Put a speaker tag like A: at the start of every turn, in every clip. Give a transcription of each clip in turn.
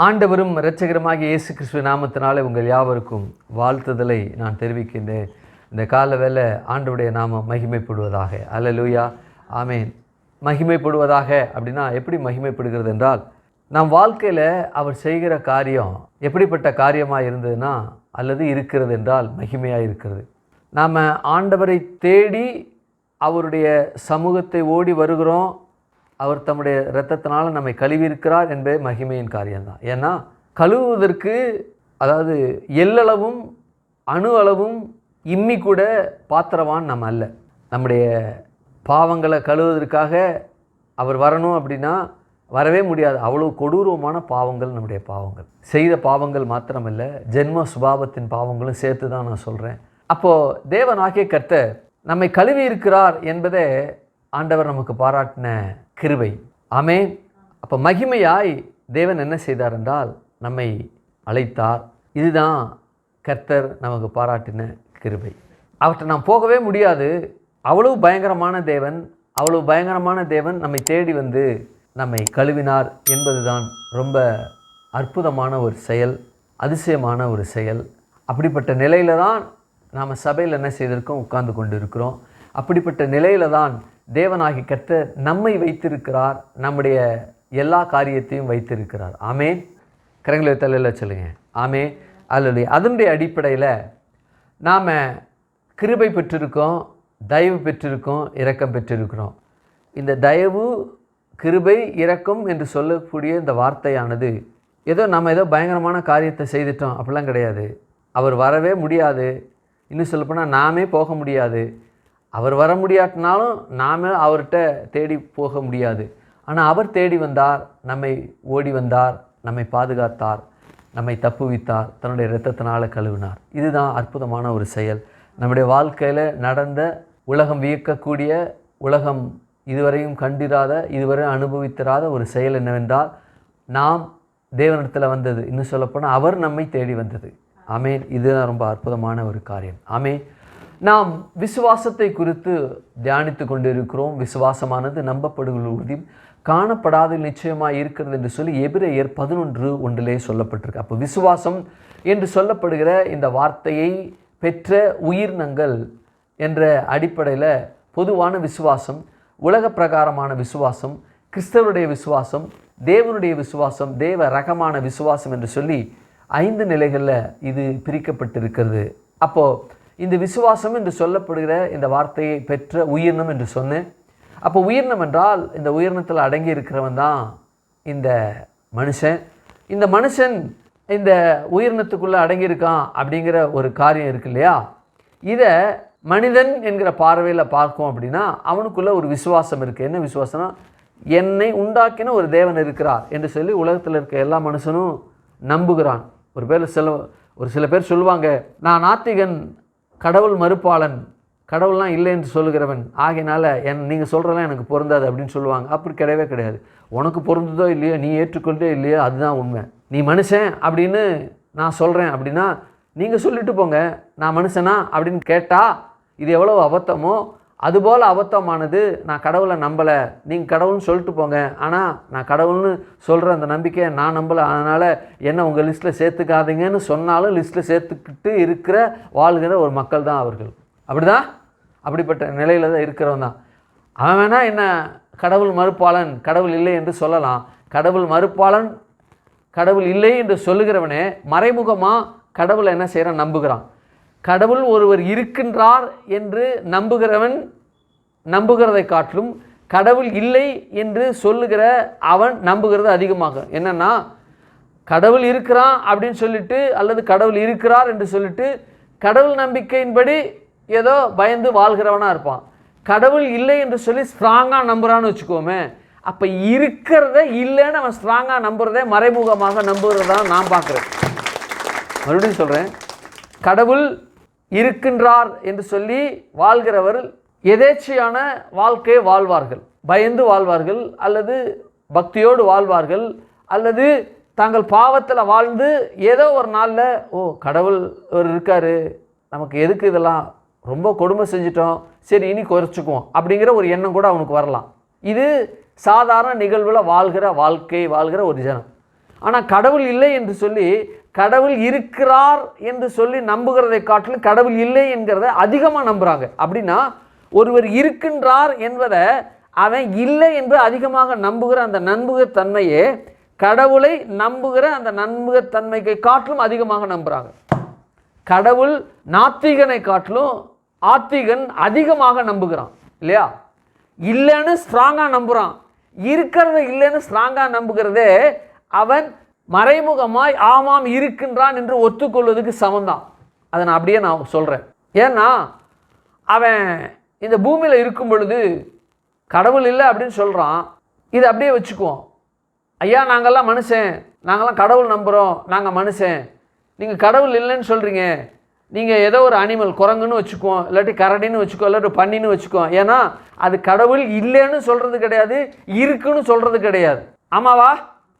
A: ஆண்டவரும் இரட்சகருமாகிய இயேசு கிறிஸ்துவின் நாமத்தினாலே உங்கள் யாவருக்கும் வாழ்த்துதலை நான் தெரிவிக்கின்றேன். இந்த கால வேளை ஆண்டவருடைய நாமம் மகிமைப்படுவதாக. அல்லேலூயா, ஆமேன். மகிமைப்படுவதாக அப்படின்னா எப்படி மகிமைப்படுகிறது என்றால், நம் வாழ்க்கையில் அவர் செய்கிற காரியம் எப்படிப்பட்ட காரியமாக இருந்ததுன்னா அல்லது இருக்கிறது என்றால் மகிமையாக இருக்கிறது. நாம் ஆண்டவரை தேடி அவருடைய சமூகத்தை ஓடி வருகிறோம். அவர் தம்முடைய இரத்தத்தினால் நம்மை கழுவியிருக்கிறார் என்பது மகிமையின் காரியம்தான். ஏன்னா கழுவுவதற்கு, அதாவது எல்லளவும் அணு அளவும் இம்மி கூட பாத்திரவான் நம்ம அல்ல. நம்முடைய பாவங்களை கழுவுவதற்காக அவர் வரணும் அப்படின்னா வரவே முடியாது. அவ்வளோ கொடூரமான பாவங்கள் நம்முடைய பாவங்கள். செய்த பாவங்கள் மாத்திரமல்ல, ஜென்ம சுபாவத்தின் பாவங்களும் சேர்த்து தான் நான் சொல்கிறேன். அப்போது தேவனாகிய கர்த்தர் நம்மை கழுவி இருக்கிறார் என்பதை ஆண்டவர் நமக்கு பாராட்டின கிருபை. ஆமென். அப்போ மகிமையாய் தேவன் என்ன செய்தார் என்றால் நம்மை அழைத்தார். இதுதான் கர்த்தர் நமக்கு பாராட்டின கிருபை. அவற்றை நாம் போகவே முடியாது. அவ்வளவு பயங்கரமான தேவன், அவ்வளவு பயங்கரமான தேவன் நம்மை தேடி வந்து நம்மை கழுவினார் என்பதுதான் ரொம்ப அற்புதமான ஒரு செயல், அதிசயமான ஒரு செயல். அப்படிப்பட்ட நிலையில தான் நாம் சபையில் என்ன செய்திருக்கோம், உட்கார்ந்து கொண்டு இருக்கிறோம். அப்படிப்பட்ட நிலையில தான் தேவனாகி கர்த்தர் நம்மை வைத்திருக்கிறார், நம்முடைய எல்லா காரியத்தையும் வைத்திருக்கிறார். ஆமேன். கரங்களை தலையில் சொல்லுங்க. ஆமேன். அல்லது அதனுடைய அடிப்படையில் நாம் கிருபை பெற்றிருக்கோம், தயவு பெற்றிருக்கோம், இரக்கம் பெற்றிருக்கிறோம். இந்த தயவு, கிருபை, இரக்கம் என்று சொல்லக்கூடிய இந்த வார்த்தையானது ஏதோ நம்ம ஏதோ பயங்கரமான காரியத்தை செய்துட்டோம் அப்படிலாம் கிடையாது. அவர் வரவே முடியாது. இன்னும் சொல்லப்போனால் நாமே போக முடியாது. அவர் வர முடியாட்டினாலும் நாம் அவர்கிட்ட தேடி போக முடியாது. ஆனால் அவர் தேடி வந்தார், நம்மை ஓடி வந்தார், நம்மை பாதுகாத்தார், நம்மை தப்புவித்தார், தன்னுடைய இரத்தத்தினால் கழுவினார். இதுதான் அற்புதமான ஒரு செயல். நம்முடைய வாழ்க்கையில் நடந்த, உலகம் வியக்கக்கூடிய, உலகம் இதுவரையும் கண்டிராத, இதுவரை அனுபவித்திராத ஒரு செயல் என்னவென்றால் நாம் தேவனிடத்தில் வந்தது. இன்னும் சொல்லப்போனால் அவர் நம்மை தேடி வந்தது. ஆமேன். இதுதான் ரொம்ப அற்புதமான ஒரு காரியம். ஆமேன். நாம் விசுவாசத்தை குறித்து தியானித்து கொண்டிருக்கிறோம். விசுவாசமானது நம்பப்படுகிற உறுதியும் காணப்படாத நிச்சயமாக இருக்கிறது என்று சொல்லி எபிரேயர் 11:1 சொல்லப்பட்டிருக்கு. அப்போ விசுவாசம் என்று சொல்லப்படுகிற இந்த வார்த்தையை பெற்ற உயிரினங்கள் என்ற அடிப்படையில் பொதுவான விசுவாசம், உலக பிரகாரமான விசுவாசம், கிறிஸ்தவருடைய விசுவாசம், தேவனுடைய விசுவாசம், தேவ ரகமான விசுவாசம் என்று சொல்லி 5 நிலைகளில் இது பிரிக்கப்பட்டிருக்கிறது. அப்போது இந்த விசுவாசம் என்று சொல்லப்படுகிற இந்த வார்த்தையை பெற்ற உயிரினம் என்று சொன்னேன். அப்போ உயிரினம் என்றால் இந்த உயிரினத்தில் அடங்கி இருக்கிறவன் தான் இந்த மனுஷன். இந்த மனுஷன் இந்த உயிரினத்துக்குள்ளே அடங்கியிருக்கான் அப்படிங்கிற ஒரு காரியம் இருக்கு இல்லையா? இதை மனிதன் என்கிற பார்வையில் பார்க்கும் அப்படின்னா அவனுக்குள்ளே ஒரு விசுவாசம் இருக்குது. என்ன விசுவாசம்னா, என்னை உண்டாக்கின ஒரு தேவன் இருக்கிறார் என்று சொல்லி உலகத்தில் இருக்க எல்லா மனுஷனும் நம்புகிறான். ஒரு சில பேர் சொல்லுவாங்க, நான் நாத்திகன், கடவுள் மறுப்பாளன், கடவுள்லாம் இல்லை என்று சொல்லுகிறவன், ஆகையினால நீங்கள் சொல்கிறதெல்லாம் எனக்கு பொருந்தாது அப்படின்னு சொல்லுவாங்க. அப்படி கிடையவே கிடையாது. உனக்கு பொருந்ததோ இல்லையோ, நீ ஏற்றுக்கொண்டே இல்லையோ, அதுதான் உண்மை. நீ மனுஷன் அப்படின்னு நான் சொல்கிறேன் அப்படின்னா நீங்கள் சொல்லிட்டு போங்க, நான் மனுஷனா அப்படின்னு கேட்டால் இது எவ்வளோ அபத்தமோ அதுபோல் அபத்தமானது நான் கடவுளை நம்பலை, நீங்கள் கடவுள்னு சொல்லிட்டு போங்க, ஆனால் நான் கடவுள்னு சொல்கிற அந்த நம்பிக்கையை நான் நம்பலை, அதனால் என்ன உங்கள் லிஸ்ட்டில் சேர்த்துக்காதீங்கன்னு சொன்னாலும் லிஸ்ட்டில் சேர்த்துக்கிட்டு இருக்கிற வாழ்கிற ஒரு மக்கள் தான் அவர்கள். அப்படிதான், அப்படிப்பட்ட நிலையில் தான் இருக்கிறவன் தான் அவன். வேணால் என்ன கடவுள் மறுப்பாளன், கடவுள் இல்லை என்று சொல்லலாம். கடவுள் மறுப்பாளன், கடவுள் இல்லை என்று சொல்லுகிறவனே மறைமுகமாக கடவுளை என்ன செய்கிறான், நம்புகிறான். கடவுள் ஒருவர் இருக்கின்றார் என்று நம்புகிறதை காட்டிலும் கடவுள் இல்லை என்று சொல்லுகிற அவன் நம்புகிறது அதிகமாக. என்னன்னா, கடவுள் இருக்கிறான் அப்படின்னு சொல்லிட்டு அல்லது கடவுள் இருக்கிறார் என்று சொல்லிட்டு கடவுள் நம்பிக்கையின்படி ஏதோ பயந்து வாழ்கிறவனாக இருப்பான். கடவுள் இல்லை என்று சொல்லி ஸ்ட்ராங்காக நம்புகிறான்னு வச்சுக்கோமே, அப்போ இருக்கிறத இல்லைன்னு அவன் ஸ்ட்ராங்காக நம்புறதே மறைமுகமாக நம்புகிறதான் நான் பார்க்குறேன். மறுபடியும் சொல்கிறேன், கடவுள் இருக்கின்றார் என்று சொல்லி வாழ்கிறவர் எதேச்சையான வாழ்க்கையை வாழ்வார்கள், பயந்து வாழ்வார்கள், அல்லது பக்தியோடு வாழ்வார்கள், அல்லது தாங்கள் பாவத்தில் வாழ்ந்து ஏதோ ஒரு நாளில் கடவுள் ஒரு இருக்கார், நமக்கு எதுக்கு இதெல்லாம், ரொம்ப கொடுமை செஞ்சிட்டோம், சரி இனி குறைச்சிக்குவோம் அப்படிங்கிற ஒரு எண்ணம் கூட அவனுக்கு வரலாம். இது சாதாரண நிகழ்வில் வாழ்கிற ஒரு ஜனம். ஆனால் கடவுள் இல்லை என்று சொல்லி, கடவுள் இருக்கிறார் என்று சொல்லி நம்புகிறதை காட்டிலும் கடவுள் இல்லை என்கிறத அதிகமாக நம்புகிறாங்க. அப்படின்னா ஒருவர் இருக்கின்றார் என்பதை அவன் இல்லை என்று அதிகமாக நம்புகிற அந்த நம்புகத்தன்மையே கடவுளை நம்புகிற அந்த நம்புகத்தன்மைக்கு காட்டிலும் அதிகமாக நம்புகிறாங்க. கடவுள் நாத்திகனை காட்டிலும் ஆத்திகன் அதிகமாக நம்புகிறான் இல்லையா? இல்லைன்னு ஸ்ட்ராங்காக நம்புகிறான். இருக்கிறத இல்லைன்னு ஸ்ட்ராங்காக நம்புகிறதே அவன் மறைமுகமாய் ஆமாம் இருக்கின்றான் என்று ஒத்துக்கொள்வதுக்கு சமந்தான். அதை நான் அப்படியே சொல்கிறேன். ஏன்னா அவன் இந்த பூமியில் இருக்கும் பொழுது கடவுள் இல்லை அப்படின்னு சொல்கிறான். இதை அப்படியே வச்சுக்குவோம். ஐயா நாங்கள்லாம் மனுஷன், நாங்கள்லாம் கடவுள் நம்புகிறோம், நாங்கள் மனுஷன், நீங்கள் கடவுள் இல்லைன்னு சொல்கிறீங்க, நீங்கள் ஏதோ ஒரு அனிமல், குரங்குன்னு வச்சுக்குவோம், இல்லாட்டி கரடின்னு வச்சுக்கோ, இல்லாட்டி பன்னின்னு வச்சுக்குவோம். ஏன்னா அது கடவுள் இல்லைன்னு சொல்கிறது கிடையாது, இருக்குன்னு சொல்கிறது கிடையாது. ஆமாவா?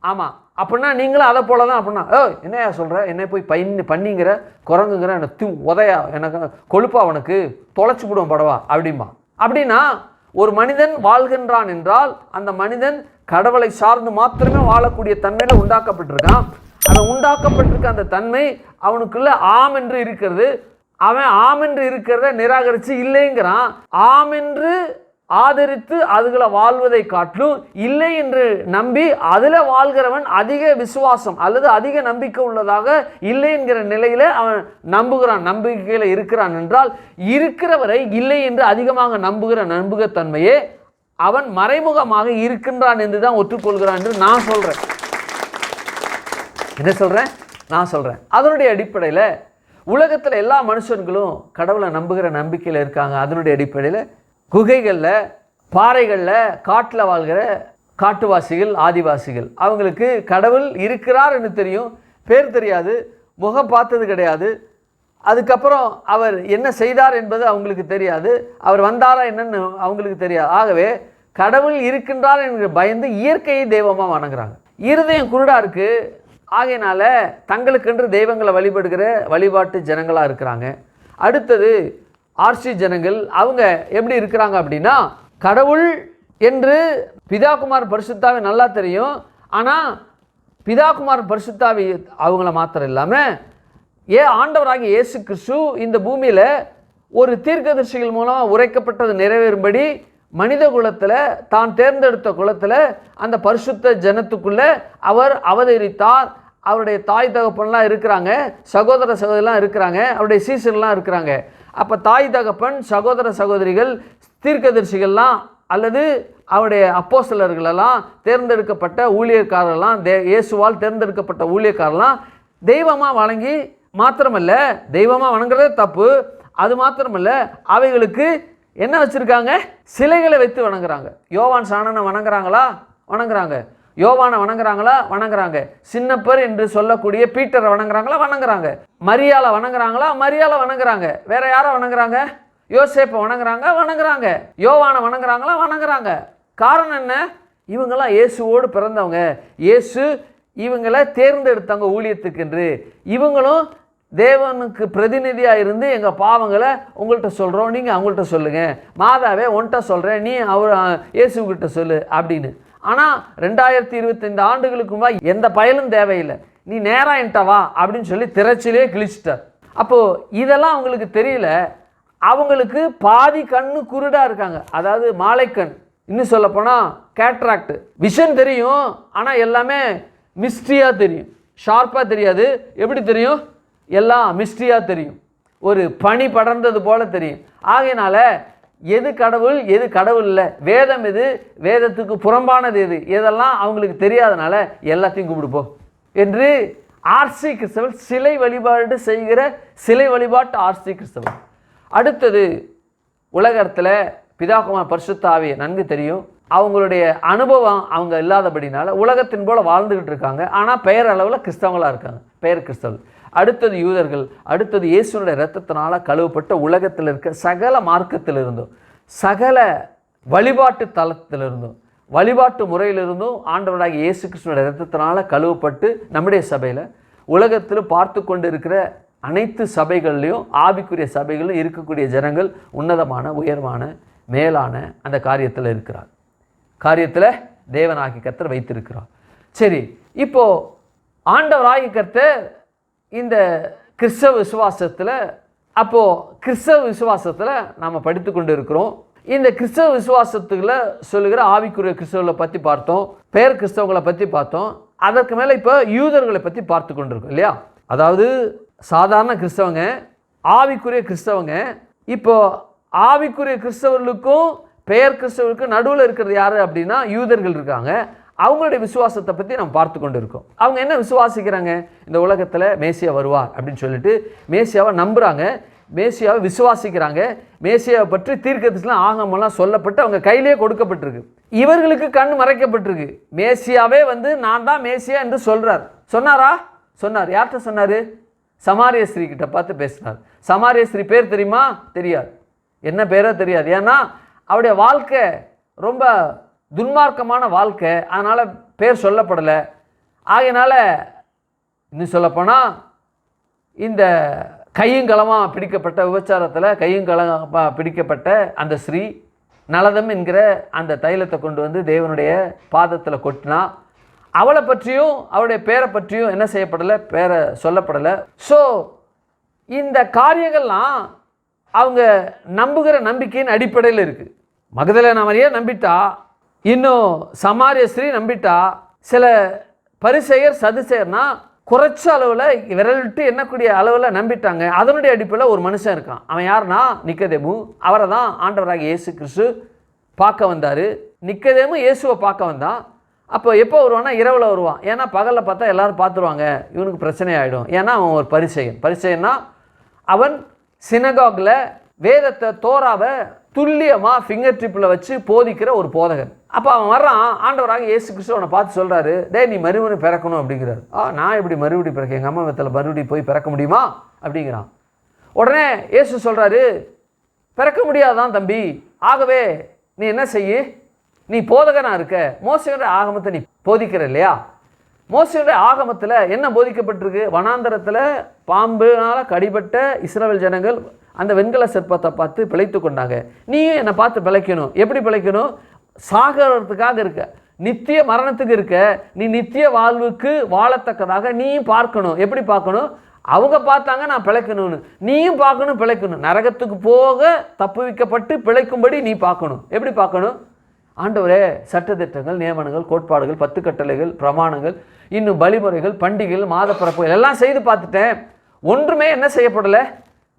A: ஆமாம். அப்படின்னா நீங்களும் அதை போல தான். அப்படின்னா என்னையா சொல்கிற, என்னை போய் பண்ணிங்கிற குரங்குங்கிற எனக்கு உதையா, எனக்கு கொழுப்பா, அவனுக்கு தொலைச்சி விடுவோம் படவா அப்படிம்பா. அப்படின்னா ஒரு மனிதன் வாழ்கின்றான் என்றால் அந்த மனிதன் கடவுளை சார்ந்து மாத்திரமே வாழக்கூடிய தன்மையில் உண்டாக்கப்பட்டிருக்கான். அவன் உண்டாக்கப்பட்டிருக்க அந்த தன்மை அவனுக்குள்ள ஆம் என்று இருக்கிறது. அவன் ஆம் என்று இருக்கிறத நிராகரித்து இல்லைங்கிறான். ஆம் என்று ஆதரித்து அதுகளை வாழ்வதை காட்டிலும் இல்லை என்று நம்பி அதில் வாழ்கிறவன் அதிக விசுவாசம் அல்லது அதிக நம்பிக்கை உள்ளதாக இல்லை என்கிற நிலையில் அவன் நம்புகிறான், நம்பிக்கையில் இருக்கிறான் என்றால் இருக்கிறவரை இல்லை என்று அதிகமாக நம்புகிற நம்புகத்தன்மையே அவன் மறைமுகமாக இருக்கின்றான் என்று தான் ஒற்றுக்கொள்கிறான் என்று நான் சொல்கிறேன். என்ன சொல்கிறேன்? நான் சொல்கிறேன். அதனுடைய அடிப்படையில் உலகத்தில் எல்லா மனுஷர்களும் கடவுளை நம்புகிற நம்பிக்கையில் இருக்காங்க. அதனுடைய அடிப்படையில் குகைகளில், பாறைகளில், காட்டில் வாழ்கிற காட்டுவாசிகள், ஆதிவாசிகள், அவங்களுக்கு கடவுள் இருக்கிறார் என்று தெரியும், பேர் தெரியாது, முகம் பார்த்தது கிடையாது. அதுக்கப்புறம் அவர் என்ன செய்தார் என்பது அவங்களுக்கு தெரியாது, அவர் வந்தாரா என்னன்னு அவங்களுக்கு தெரியாது. ஆகவே கடவுள் இருக்கின்றார் என்கிற பயந்து இயற்கையை தெய்வமாக வணங்குறாங்க. இருதயம் குருடா இருக்கு. ஆகையினால தங்களுக்கென்று தெய்வங்களை வழிபடுகிற வழிபாட்டு ஜனங்களாக இருக்கிறாங்க. அடுத்தது ஆர்சி ஜனங்கள். அவங்க எப்படி இருக்கிறாங்க அப்படின்னா, கடவுள் என்று பிதாகுமார் பரிசுத்தாவி நல்லா தெரியும். ஆனால் பிதாகுமார் பரிசுத்தாவி அவங்கள மாத்திரம் இல்லாமல் ஆண்டவராகிய இயேசு கிறிஸ்து இந்த பூமியில் ஒரு தீர்க்கதரிசிகள் மூலமாக உரைக்கப்பட்டது நிறைவேறும்படி மனித குலத்தில், தான் தேர்ந்தெடுத்த குலத்தில் அந்த பரிசுத்த ஜனத்துக்குள்ளே அவர் அவதரித்தார். அவருடைய தாய் தகப்பன்லாம் இருக்கிறாங்க, சகோதர சகோதரிலாம் இருக்கிறாங்க, அவருடைய சீசர்லாம் இருக்கிறாங்க. அப்போ தாய் தகப்பன், சகோதர சகோதரிகள், தீர்க்கதரிசிகள்லாம் அல்லது அவருடைய அப்போஸ்தலர்களெல்லாம், தேர்ந்தெடுக்கப்பட்ட ஊழியக்காரர்லாம், இயேசுவால் தேர்ந்தெடுக்கப்பட்ட ஊழியக்காரர்லாம் தெய்வமாக வணங்கி மாத்திரமல்ல, தெய்வமாக வணங்குறதே தப்பு, அது மாத்திரமல்ல அவைகளுக்கு என்ன வச்சுருக்காங்க? சிலைகளை வைத்து வணங்குறாங்க. யோவான் சாணனை வணங்குறாங்களா? வணங்குறாங்க. யோவானை வணங்குறாங்களா? வணங்குறாங்க. சின்னப்பர் என்று சொல்லக்கூடிய பீட்டரை வணங்குறாங்களா? வணங்குறாங்க. மரியாதை வணங்குறாங்களா? மரியாதை வணங்குறாங்க. வேற யாரை வணங்குறாங்க? யோசேப்பை வணங்குறாங்க, வணங்குறாங்க. யோவானை வணங்குறாங்களா? வணங்குறாங்க. காரணம் என்ன? இவங்கெல்லாம் இயேசுவோடு பிறந்தவங்க, இயேசு இவங்களை தேர்ந்தெடுத்தவங்க ஊழியத்துக்கு என்று. இவங்களும் தேவனுக்கு பிரதிநிதியாக இருந்து எங்கள் பாவங்களை உங்கள்கிட்ட சொல்கிறோம், நீங்கள் அவங்கள்ட்ட சொல்லுங்கள், மாதாவே உன்கிட்ட சொல்கிறேன், நீ அவர் இயேசுக்கிட்ட சொல்லு அப்படின்னு. ஆனால் 2025 ஆண்டுகளுக்கு முன்னாடி எந்த பயலும் தேவையில்லை, நீ நேராக என்கிட்ட வா அப்படின்னு சொல்லி திரைச்சிலே கிழிச்சிட்டார். அப்போது இதெல்லாம் அவங்களுக்கு தெரியல. அவங்களுக்கு பாதி கண்ணு குருடாக இருக்காங்க, அதாவது மாலைக்கண். இன்னும் சொல்லப்போனால் கேட்ராக்ட். விஷன் தெரியும், ஆனால் எல்லாமே மிஸ்ட்ரியாக தெரியும், ஷார்ப்பாக தெரியாது. எப்படி தெரியும்? எல்லாம் மிஸ்ட்ரியாக தெரியும், ஒரு பனி படர்ந்தது போல தெரியும். ஆகையினால எது கடவுள் எது கடவுள் இல்லை, வேதம் எது, வேதத்துக்கு புறம்பானது எது, இதெல்லாம் அவங்களுக்கு தெரியாதனால எல்லாத்தையும் கும்பிடுப்போம் என்று ஆர்சி கிறிஸ்தவர்கள் சிலை வழிபாடு செய்கிற சிலை வழிபாட்டு ஆர்சி கிறிஸ்தவர்கள். அடுத்தது உலகத்தில் பிதாகுமார் பரிசுத்த ஆவியை நன்கு தெரியும். அவங்களுடைய அனுபவம் அவங்க இல்லாதபடினால உலகத்தின் போல வாழ்ந்துக்கிட்டு இருக்காங்க. ஆனால் பெயர் அளவில் கிறிஸ்தவங்களாக இருக்காங்க, பெயர் கிறிஸ்தவர்கள். அடுத்தது யூதர்கள். அடுத்தது இயேசுனுடைய இரத்தத்தினால கழுவப்பட்ட உலகத்தில் இருக்க சகல மார்க்கத்திலிருந்தும், சகல வழிபாட்டு தளத்திலிருந்தும், வழிபாட்டு முறையிலிருந்தும் ஆண்டவராகிய இயேசு கிறிஸ்துனுடைய இரத்தத்தினால கழுவப்பட்டு நம்முடைய சபையில் உலகத்தில் பார்த்து கொண்டு இருக்கிற அனைத்து சபைகள்லையும், ஆவிக்குரிய சபைகளும் இருக்கக்கூடிய ஜனங்கள் உன்னதமான, உயர்வான, மேலான அந்த காரியத்தில் இருக்கிறார். காரியத்தில் தேவனாகி கர்த்தர் வைத்திருக்கிறார். சரி, இப்போது ஆண்டவராகிய கர்த்தர் இந்த கிறிஸ்தவ விசுவாசத்தில், அப்போது கிறிஸ்தவ விசுவாசத்தில் நாம் படித்து கொண்டு இருக்கிறோம். இந்த கிறிஸ்தவ விசுவாசத்துக்குள்ள சொல்லுகிற ஆவிக்குரிய கிறிஸ்தவர்களை பற்றி பார்த்தோம், பேர் கிறிஸ்தவங்களை பற்றி பார்த்தோம். அதற்கு மேலே இப்போ யூதர்களை பற்றி பார்த்து கொண்டிருக்கோம் இல்லையா? அதாவது சாதாரண கிறிஸ்தவங்க, ஆவிக்குரிய கிறிஸ்தவங்க. இப்போ ஆவிக்குரிய கிறிஸ்தவர்களுக்கும் பெயர் கிறிஸ்தவர்களுக்கும் நடுவில் இருக்கிறது யார் அப்படின்னா யூதர்கள் இருக்காங்க. அவங்களுடைய விசுவாசத்தை பற்றி நம்ம பார்த்து கொண்டு இருக்கோம். அவங்க என்ன விசுவாசிக்கிறாங்க? இந்த உலகத்தில் மேசியா வருவார் அப்படின்னு சொல்லிட்டு மேசியாவை நம்புகிறாங்க, மேசியாவை விசுவாசிக்கிறாங்க. மேசியாவை பற்றி தீர்க்கதரிசிலாம் ஆகமெல்லாம் சொல்லப்பட்டு அவங்க கையிலே கொடுக்கப்பட்டிருக்கு. இவர்களுக்கு கண் மறைக்கப்பட்டிருக்கு. மேசியாவே நான் தான் மேசியா என்று சொல்கிறார். சொன்னாரா? சொன்னார். யார்கிட்ட சொன்னார்? சமாரிய ஸ்திரீ கிட்ட பார்த்து பேசினார். சமாரிய ஸ்திரீ பேர் தெரியுமா? தெரியாது. என்ன பேரோ தெரியாது. ஏன்னா அவருடைய வாழ்க்கை ரொம்ப துன்மார்க்கமான வாழ்க்கை, அதனால் பேர் சொல்லப்படலை. ஆகையினால இன்னும் சொல்லப்போனால் இந்த கையுங்களமாக பிடிக்கப்பட்ட விபச்சாரத்தில் கையுங்களமாக பிடிக்கப்பட்ட அந்த ஸ்ரீ நலதம் என்கிற அந்த தைலத்தை கொண்டு தேவனுடைய பாதத்தில் கொட்டினா. அவளை பற்றியும் அவருடைய பேரை பற்றியும் என்ன செய்யப்படலை? பேரை சொல்லப்படலை. ஸோ இந்த காரியங்கள்லாம் அவங்க நம்புகிற நம்பிக்கையின் அடிப்படையில் இருக்குது. மகதலேனா மரியா நம்பிட்டா, இன்னும் சமாரிய ஸ்திரீ நம்பிட்டா, சில பரிசேயர் சதுசேயர்னா குறைச்ச அளவில் விரலிட்டு எண்ணக்கூடிய அளவில் நம்பிட்டாங்க. அதனுடைய அடிப்படையில் ஒரு மனுஷன் இருக்கான். அவன் யாருன்னா நிக்கதேமு. அவரை தான் ஆண்டவராகிய இயேசு கிறிஸ்து பார்க்க வந்தார். நிக்கதேமு இயேசுவை பார்க்க வந்தான். அப்போ எப்போ வருவான்னா இரவில் வருவான். ஏன்னா பகலில் பார்த்தா எல்லோரும் பார்த்துருவாங்க, இவனுக்கு பிரச்சனை ஆகிடும். ஏன்னா அவன் ஒரு பரிசேயன். பரிசேயன்னா அவன் சினகாகில் வேதத்தை தோராவை துல்லியமாக ஃபிங்கர் ட்ரிப்பில் வச்சு போதிக்கிற ஒரு போதகன். அப்போ அவன் வர்றான். ஆண்டவராக இயேசு கிறிஸ்து அவனை பார்த்து சொல்கிறாரு, டே நீ மறுபடியும் பிறக்கணும் அப்படிங்கிறாரு. நான் எப்படி மறுபடியும் பிறக்க, எங்கள் அம்மா வீட்டில் மறுபடியும் போய் பிறக்க முடியுமா அப்படிங்கிறான். உடனே இயேசு சொல்கிறாரு, பிறக்க முடியாதான் தம்பி, ஆகவே நீ என்ன செய்ய, நீ போதகனாக இருக்க, மோசேயுடைய ஆகமத்தை நீ போதிக்கிற இல்லையா? மோசேயுடைய ஆகமத்தில் என்ன போதிக்கப்பட்டிருக்கு? வனாந்தரத்தில் பாம்புனால் கடிபட்ட இஸ்ரவேல் ஜனங்கள் அந்த வெண்கல சிற்பத்தை பார்த்து பிழைத்து கொண்டாங்க. நீயும் என்னை பார்த்து பிழைக்கணும். எப்படி பிழைக்கணும்? சாகிறதுக்காக இருக்க, நித்திய மரணத்துக்கு இருக்க, நீ நித்திய வாழ்வுக்கு வாழத்தக்கதாக நீயும் பார்க்கணும். எப்படி பார்க்கணும்? அவங்க பார்த்தாங்க, நான் பிழைக்கணும்னு. நீயும் பார்க்கணும், பிழைக்கணும். நரகத்துக்கு போக தப்புவிக்கப்பட்டு பிழைக்கும்படி நீ பார்க்கணும். எப்படி பார்க்கணும்? ஆண்டவரே, சட்டத்திட்டங்கள், நியமனங்கள், கோட்பாடுகள், 10 கட்டளைகள், பிரமாணங்கள், இன்னும் பலிமுறைகள், பண்டிகைகள், மாத பிறப்புகள் எல்லாம் செய்து பார்த்துட்டேன். ஒன்றுமே என்ன செய்யப்படலை?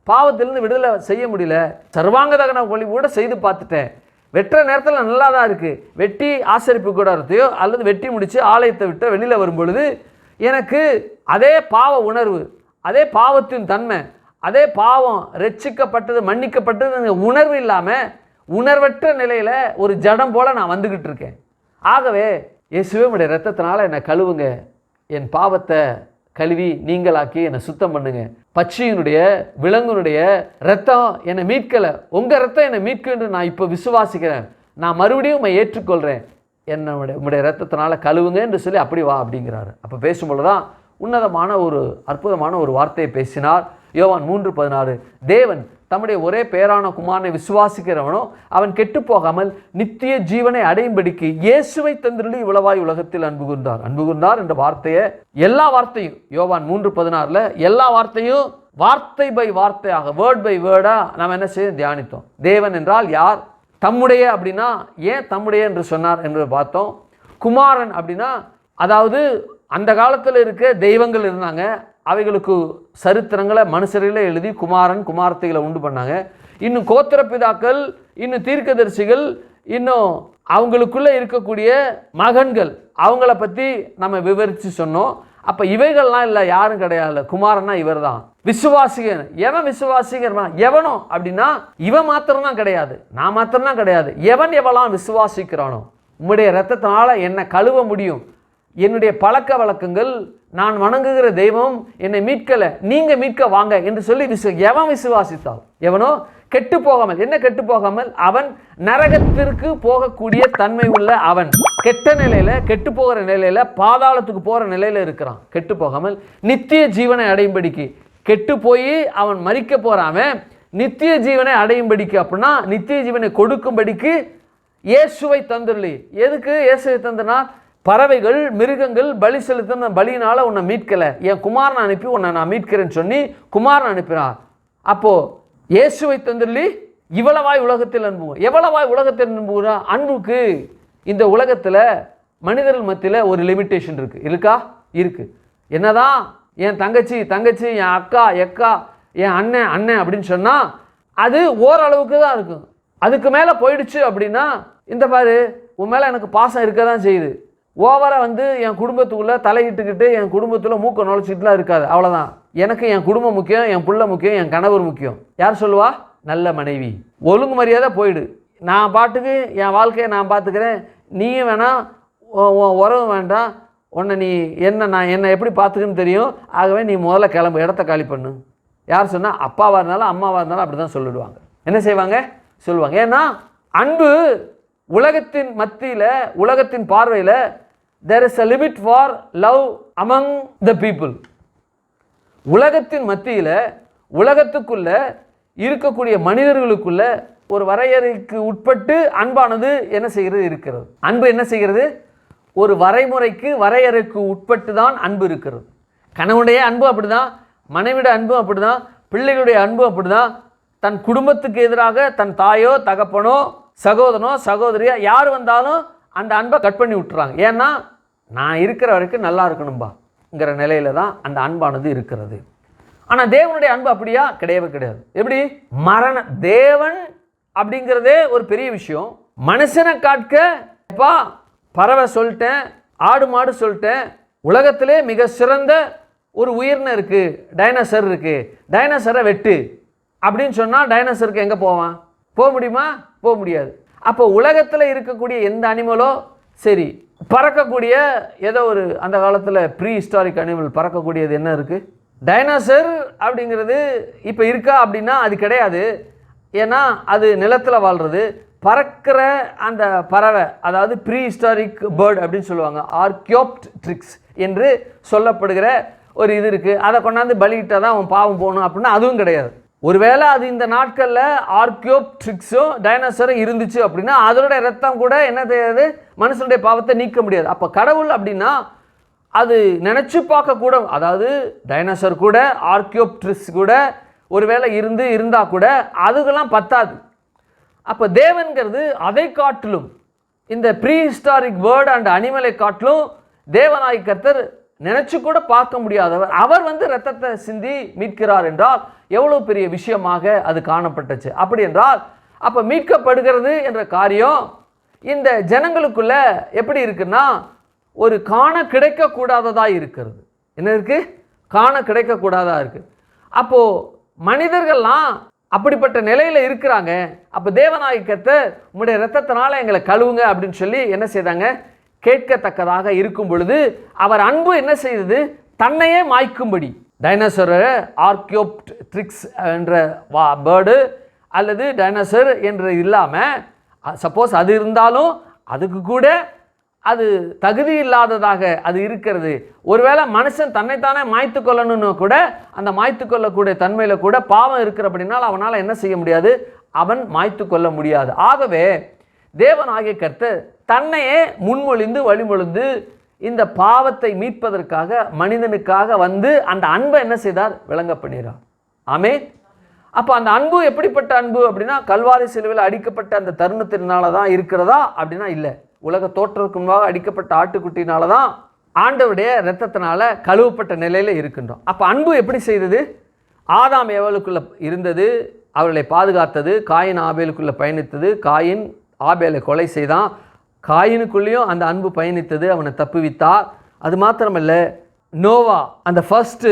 A: பாவத்திலிருந்து விடுதலை செய்ய முடியல. சர்வாங்க தகன ஒளி கூட செய்து பார்த்துட்டேன். வெட்டுற நேரத்தில் நல்லா தான் இருக்குது. வெட்டி ஆசரிப்பு கூடாரத்தையோ அல்லது வெட்டி முடித்து ஆலயத்தை விட்டு வெளியில் வரும் பொழுது எனக்கு அதே பாவ உணர்வு, அதே பாவத்தின் தன்மை, அதே பாவம் ரட்சிக்கப்பட்டது மன்னிக்கப்பட்டது உணர்வு இல்லாமல் உணர்வற்ற நிலையில் ஒரு ஜடம் போல் நான் வந்துக்கிட்டு இருக்கேன். ஆகவே இயேசுவே உடைய இரத்தத்தினால என்னை கழுவுங்க, என் பாவத்தை கழுவி நீங்களாக்கி என்னை சுத்தம் பண்ணுங்க. பட்சியினுடைய விலங்குனுடைய ரத்தம் என்னை மீட்கலை, உங்கள் ரத்தம் என்னை மீட்குன்னு நான் இப்போ விசுவாசிக்கிறேன், நான் மறுபடியும் உண்மை ஏற்றுக்கொள்கிறேன், உம்முடைய ரத்தத்தினால கழுவுங்க என்று சொல்லி அப்படி வா அப்படிங்கிறாரு. அப்போ பேசும்பொழுது தான் உன்னதமான ஒரு அற்புதமான ஒரு வார்த்தையை பேசினார். யோவான் 3:16, தேவன் தம்முடைய ஒரே பேரான குமாரனை விசுவாசிக்கிறவனோ அவன் கெட்டு போகாமல் நித்திய ஜீவனை அடையும்படிக்கு இயேசுவை தந்திரளி இவ்வளவாய் உலகத்தில் அன்பு கூர்ந்தார் என்ற வார்த்தையை, எல்லா வார்த்தையும் யோவான் 3:16 எல்லா வார்த்தையும் வார்த்தை பை வார்த்தையாக, வேர்ட் பை வேர்டாக நாம் என்ன செய்ய தியானித்தோம். தேவன் என்றால் யார்? தம்முடைய அப்படின்னா ஏன் தம்முடைய என்று சொன்னார் என்று பார்த்தோம். குமாரன் அப்படின்னா அதாவது அந்த காலத்தில் இருக்க தெய்வங்கள் இருந்தாங்க, அவைகளுக்கு சரித்திரங்களை மனுஷர்களே எழுதி குமாரன் குமாரத்தைகளை உண்டு பண்ணாங்க. இன்னும் கோத்திர பிதாக்கள், இன்னும் தீர்க்கதரிசிகள், இன்னும் அவங்களுக்குள்ளே இருக்கக்கூடிய மகன்கள், அவங்கள பற்றி நம்ம விவரித்து சொன்னோம். அப்போ இவைகள்லாம் இல்லை, யாரும் கிடையாது, குமாரன்னா இவர் தான். விசுவாசிகன், எவன் விசுவாசிக்கிறனா எவனோ அப்படின்னா இவன் மாத்திரம்தான் கிடையாது, நான் மாத்திரம்தான் கிடையாது. எவன் எவெல்லாம் விசுவாசிக்கிறானோ உம்முடைய இரத்தத்தினால என்னை கழுவ முடியும், என்னுடைய பழக்க வழக்கங்கள், நான் வணங்குகிற தெய்வம் என்னை மீட்கலை, நீங்கள் மீட்க வாங்க என்று சொல்லி எவன் விசுவாசித்தால், எவனோ கெட்டு போகாமல், என்ன கெட்டு போகாமல், அவன் நரகத்திற்கு போகக்கூடிய தன்மை உள்ள, அவன் கெட்ட நிலையில், கெட்டு போகிற நிலையில், பாதாளத்துக்கு போகிற நிலையில் இருக்கிறான். கெட்டு போகாமல் நித்திய ஜீவனை அடையும்படிக்கு, கெட்டு போய் அவன் மரிக்க போகிறான், நித்திய ஜீவனை அடையும்படிக்கு, அப்படின்னா நித்திய ஜீவனை கொடுக்கும்படிக்கு இயேசுவை தந்துள்ளி. எதுக்கு இயேசுவை தந்தனா? பறவைகள், மிருகங்கள் பலி செலுத்தின பலியினால் உன்னை மீட்கலை, என் குமாரனை அனுப்பி உன்னை நான் மீட்கிறேன்னு சொல்லி குமாரன் அனுப்பினார். அப்போது இயேசுவை தந்துள்ளி இவ்வளவாய் உலகத்தில் அன்புவோம். எவ்வளவாய் உலகத்தில் அன்புனா, அன்புக்கு இந்த உலகத்தில் மனிதர்கள் மத்தியில் ஒரு லிமிட்டேஷன் இருக்கா? இருக்குது. என்னதான் என் தங்கச்சி, என் அக்கா, என் அண்ணன் அப்படின்னு சொன்னால் அது ஓரளவுக்கு தான் இருக்கும். அதுக்கு மேலே போயிடுச்சு அப்படின்னா, இந்த பாரு உன் மேலே எனக்கு பாசம் இருக்க தான் செய்யுது, ஓவராக என் குடும்பத்துக்குள்ளே தலையிட்டுக்கிட்டு என் குடும்பத்தில் மூக்க நுழைச்சிட்டுலாம் இருக்காது. அவ்வளோதான். எனக்கு என் குடும்பம் முக்கியம், என் பிள்ளை முக்கியம், என் கணவர் முக்கியம். யார் சொல்லுவா? நல்ல மனைவி. ஒழுங்கு மரியாதை போயிடு, நான் பாட்டுக்கு என் வாழ்க்கையை நான் பார்த்துக்கிறேன், நீயும் வேணாம், உறவு வேண்டாம், நீ என்னை எப்படி பார்த்துக்குன்னு தெரியும், ஆகவே நீ முதல்ல கிளம்பு, இடத்த காலி பண்ணு. யார் சொன்னால்? அப்பாவாக இருந்தாலும் அம்மாவாக இருந்தாலும் அப்படி தான் சொல்லிடுவாங்க. என்ன செய்வாங்க? சொல்லுவாங்க. ஏன்னா அன்பு உலகத்தின் மத்தியில், உலகத்தின் பார்வையில் there is a limit for love among the people. உலகத்தின் மத்தியில், உலகத்துக்குள்ள இருக்கக்கூடிய மனிதர்களுக்குள்ள ஒரு வரையறைக்கு உட்பட்டு அன்பானது என்ன செய்கிறது? இருக்கிறது. அன்பு என்ன செய்கிறது? ஒரு வரையறைக்கு உட்பட்டு தான் அன்பு இருக்கிறது. கணவனுடைய அன்பு அப்படிதான், மனைவியுடைய அன்பு அப்படிதான், பிள்ளைகளுடைய அன்பு அப்படிதான். தன் குடும்பத்துக்கு எதிராக தன் தாயோ, தகப்பனோ, சகோதரனோ, சகோதரியோ யார் வந்தாலும் அந்த அன்பை கட் பண்ணி விட்டுறாங்க. ஏன்னா நான் இருக்கிற வரைக்கும் நல்லா இருக்கணும்பாங்கிற நிலையில தான் அந்த அன்பானது இருக்கிறது. ஆனால் தேவனுடைய அன்பு அப்படியா? கிடையவே கிடையாது. எப்படி? தேவன் அப்படிங்கிறதே ஒரு பெரிய விஷயம். மனுஷனை காட்க பறவை சொல்லிட்டேன், ஆடு மாடு சொல்லிட்டேன், உலகத்திலே மிக சிறந்த ஒரு உயிரினம் இருக்குது, டைனோசர் இருக்குது, டைனோசரை வெட்டு அப்படின்னு சொன்னால் டைனோசருக்கு எங்கே போவான்? போக முடியுமா? போக முடியாது. அப்போ உலகத்தில் இருக்கக்கூடிய எந்த அனிமலோ சரி, பறக்கக்கூடிய ஏதோ ஒரு அந்த காலத்தில் ப்ரீ ஹிஸ்டாரிக் அனிமல் பறக்கக்கூடியது என்ன இருக்குது? டைனோசர் அப்படிங்கிறது இப்போ இருக்கா அப்படின்னா அது கிடையாது. ஏன்னா அது நிலத்தில் வாழ்கிறது. பறக்கிற அந்த பறவை, அதாவது ப்ரீ ஹிஸ்டாரிக் பேர்ட் அப்படின்னு சொல்லுவாங்க, ஆர்கியோப்டெரிக்ஸ் என்று சொல்லப்படுகிற ஒரு இது இருக்குது. அதை கொண்டாந்து பலியிட்டால் தான் அவன் பாவம் போகணும் அப்படின்னா அதுவும் கிடையாது. ஒருவேளை அது இந்த நாட்களில் ஆர்கியோப்டெரிக்ஸோ டைனோசரும் இருந்துச்சு அப்படின்னா அதனுடைய ரத்தம் கூட என்ன செய்யாது? மனுஷனுடைய பாவத்தை நீக்க முடியாது. அப்போ கடவுள் அப்படின்னா அது நினச்சி பார்க்கக்கூட, அதாவது டைனோசர் கூட ஆர்கியோப்டெரிக்ஸ் கூட ஒருவேளை இருந்தால் கூட அதுக்கெல்லாம் பத்தாது. அப்போ தேவன்கிறது அதை காட்டிலும், இந்த ப்ரீ ஹிஸ்டாரிக் வேர்ட் அண்ட் அனிமலை காட்டிலும் தேவனாய் கர்த்தர் நினைச்சு கூட பார்க்க முடியாதவர். அவர் ரத்தத்தை சிந்தி மீட்கிறார் என்றால் எவ்வளவு பெரிய விஷயமாக அது காணப்பட்டுச்சு. அப்படி என்றால் அப்போ மீட்கப்படுகிறது என்ற காரியம் இந்த ஜனங்களுக்குள்ள எப்படி இருக்குன்னா ஒரு காண கிடைக்கக்கூடாததா இருக்கிறது. என்ன இருக்கு? காண கிடைக்கக்கூடாதா இருக்கு. அப்போ மனிதர்கள்லாம் அப்படிப்பட்ட நிலையில இருக்கிறாங்க. அப்போ தேவனாய் கர்த்தர் உம்முடைய இரத்தத்தினால எங்களை கழுவுங்க அப்படின்னு சொல்லி என்ன செய்தாங்க? கேட்கத்தக்கதாக இருக்கும் பொழுது அவர் அன்பு என்ன செய்தது? தன்னையே மாய்க்கும்படி. டைனோசர் ஆர்கியோப்டெரிக்ஸ் என்ற பேர்டு அல்லது டைனோசர் என்று இல்லாமல், சப்போஸ் அது இருந்தாலும் அதுக்கு கூட அது தகுதி இல்லாததாக அது இருக்கிறது. ஒருவேளை மனுஷன் தன்னைத்தானே மாய்த்து கொள்ளணும்னு கூட அந்த மாய்த்து கொள்ளக்கூடிய தன்மையில் கூட பாவம் இருக்கிற அப்படின்னால் அவனால் என்ன செய்ய முடியாது? அவன் மாய்த்து கொள்ள முடியாது. ஆகவே தேவனாகிய கர்த்தர் தன்னையே முன்மொழிந்து வழிமொழிந்து இந்த பாவத்தை மீட்பதற்காக மனிதனுக்காக அந்த அன்பை என்ன செய்தார்? விளங்க பண்ணிறார். ஆமென். அப்போ அந்த அன்பு எப்படிப்பட்ட அன்பு அப்படின்னா கல்வாரி சிலுவையில் அடிக்கப்பட்ட அந்த தருணத்தினால தான் இருக்கிறதா அப்படின்னா இல்லை. உலக தோற்றத்துக்கு முன்பாக அடிக்கப்பட்ட ஆட்டுக்குட்டினால தான் ஆண்டவருடைய இரத்தத்தினால கழுவப்பட்ட நிலையில் இருக்கின்றோம். அப்போ அன்பு எப்படி செய்தது? ஆதாம் ஏவாளுக்குள்ள இருந்தது, அவர்களை பாதுகாத்தது. காயின் ஆபேலுக்குள்ள பயணித்தது, காயின் ஆபேலை கொலை செய்தான். காயினுக்குள்ளேயும் அந்த அன்பு பயணித்தது, அவனை தப்புவித்தார். அது மாத்திரமல்ல, நோவா அந்த ஃபர்ஸ்ட்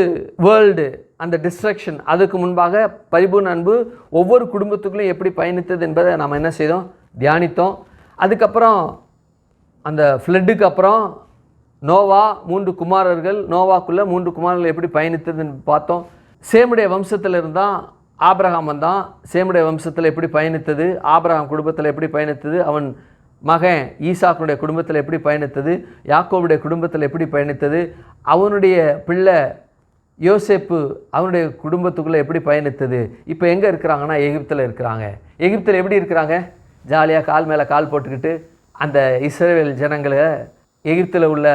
A: வேர்ல்டு அந்த டிஸ்ட்ரக்ஷன், அதுக்கு முன்பாக பரிபூர்ண அன்பு ஒவ்வொரு குடும்பத்துக்குள்ளேயும் எப்படி பயணித்தது என்பதை நாம் என்ன செய்தோம்? தியானித்தோம். அதுக்கப்புறம் அந்த ஃப்ளட்டுக்கு அப்புறம் நோவா 3 குமாரர்கள், நோவாக்குள்ளே 3 குமாரர்கள் எப்படி பயணித்ததுன்னு பார்த்தோம். சேமுடைய வம்சத்தில் இருந்தால் ஆபிரகாம் வந்தான். சேமுடைய வம்சத்தில் எப்படி பயணித்தது? ஆபிரகாம் குடும்பத்தில் எப்படி பயணித்தது? அவன் மகன் ஈசாக்குடைய குடும்பத்தில் எப்படி பயணித்தது? யாக்கோபுடைய குடும்பத்தில் எப்படி பயணித்தது? அவனுடைய பிள்ளை யோசேப்பு அவனுடைய குடும்பத்துக்குள்ளே எப்படி பயணித்தது? இப்போ எங்கே இருக்கிறாங்கன்னா எகிப்தில் இருக்கிறாங்க. எகிப்தில் எப்படி இருக்கிறாங்க? ஜாலியாக கால் மேலே கால் போட்டுக்கிட்டு அந்த இஸ்ரவேல் ஜனங்களை எகிப்தில் உள்ள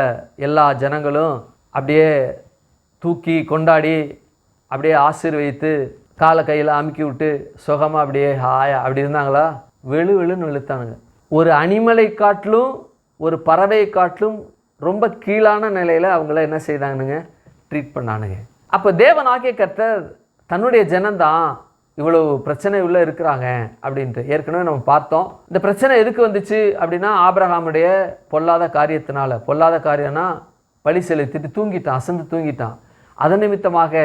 A: எல்லா ஜனங்களும் அப்படியே தூக்கி கொண்டாடி அப்படியே ஆசீர்வதித்து காலை கையில் அமுக்கி விட்டு சுகமாக அப்படியே ஹாயா அப்படி இருந்தாங்களா? வெளுன்னு வெளுத்தானுங்க. ஒரு அனிமலை காட்டிலும் ஒரு பறவையை காட்டிலும் ரொம்ப கீழான நிலையில் அவங்கள என்ன செய்தானுங்க? ட்ரீட் பண்ணானுங்க. அப்போ தேவனாகிய கர்த்தர் தன்னுடைய ஜனந்தான் இவ்வளோ பிரச்சனை உள்ள இருக்கிறாங்க அப்படின்ட்டு ஏற்கனவே நம்ம பார்த்தோம். இந்த பிரச்சனை எதுக்கு வந்துச்சு அப்படின்னா, ஆபிரகாமுடைய பொல்லாத காரியத்தினால. பொல்லாத காரியம்னா பலி செலுத்திட்டு தூங்கிட்டான், அசந்து தூங்கிட்டான். அதன் நிமித்தமாக,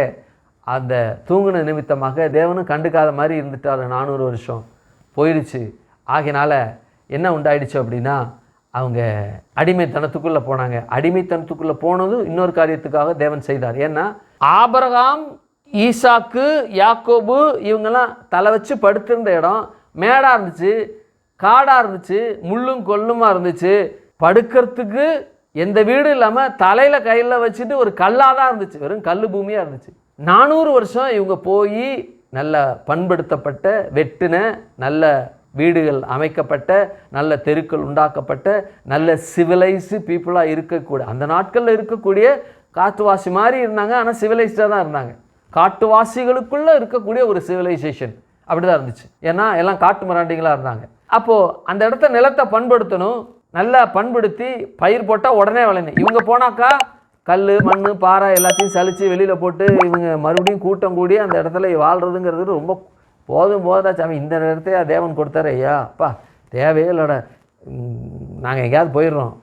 A: அந்த தூங்குன நிமித்தமாக தேவனும் கண்டுக்காத மாதிரி இருந்துட்டார். 400 வருஷம் போயிடுச்சு. ஆகினால என்ன உண்டாயிடுச்சு அப்படின்னா, அவங்க அடிமைத்தனத்துக்குள்ளே போனாங்க. அடிமைத்தனத்துக்குள்ளே போனதும் இன்னொரு காரியத்துக்காக தேவன் செய்தார். ஏன்னா ஆபிரகாம், ஈசாக்கு, யாக்கோபு இவங்கெல்லாம் தலை வச்சு படுத்திருந்த இடம் மேடாக இருந்துச்சு, காடாக இருந்துச்சு, முள்ளும் கொல்லுமாக இருந்துச்சு. படுக்கிறதுக்கு எந்த வீடு இல்லாமல் தலையில் கையில் வச்சுட்டு ஒரு கல்லாக தான் இருந்துச்சு, வெறும் கல் பூமியாக இருந்துச்சு. 400 வருஷம் இவங்க போய் நல்ல பண்படுத்தப்பட்ட, வெட்டின, நல்ல வீடுகள் அமைக்கப்பட்ட, நல்ல தெருக்கள் உண்டாக்கப்பட்ட, நல்ல சிவிலைஸ்டு பீப்புளாக இருக்கக்கூடிய, அந்த நாட்களில் இருக்கக்கூடிய காட்டுவாசி மாதிரி இருந்தாங்க. ஆனால் சிவிலைஸ்டாக தான் இருந்தாங்க. காட்டுவாசிகளுக்குள்ளே இருக்கக்கூடிய ஒரு சிவிலைசேஷன் அப்படி தான் இருந்துச்சு. ஏன்னா எல்லாம் காட்டு மிராண்டிங்களாக இருந்தாங்க. அப்போது அந்த இடத்த நிலத்தை பண்படுத்தணும். நல்லா பண்படுத்தி பயிர் போட்டால் உடனே விளையணும். இவங்க போனாக்கா கல், மண், பாறை எல்லாத்தையும் சலித்து வெளியில் போட்டு இவங்க மறுபடியும் கூட்டம் கூடி அந்த இடத்துல வாழ்கிறதுங்கிறது ரொம்ப போதா சாமி. இந்த இடத்தையா தேவன் கொடுத்தாரு? ஐயா அப்பா தேவையே இல்லைட, நாங்கள் எங்கேயாவது போயிடுறோம்,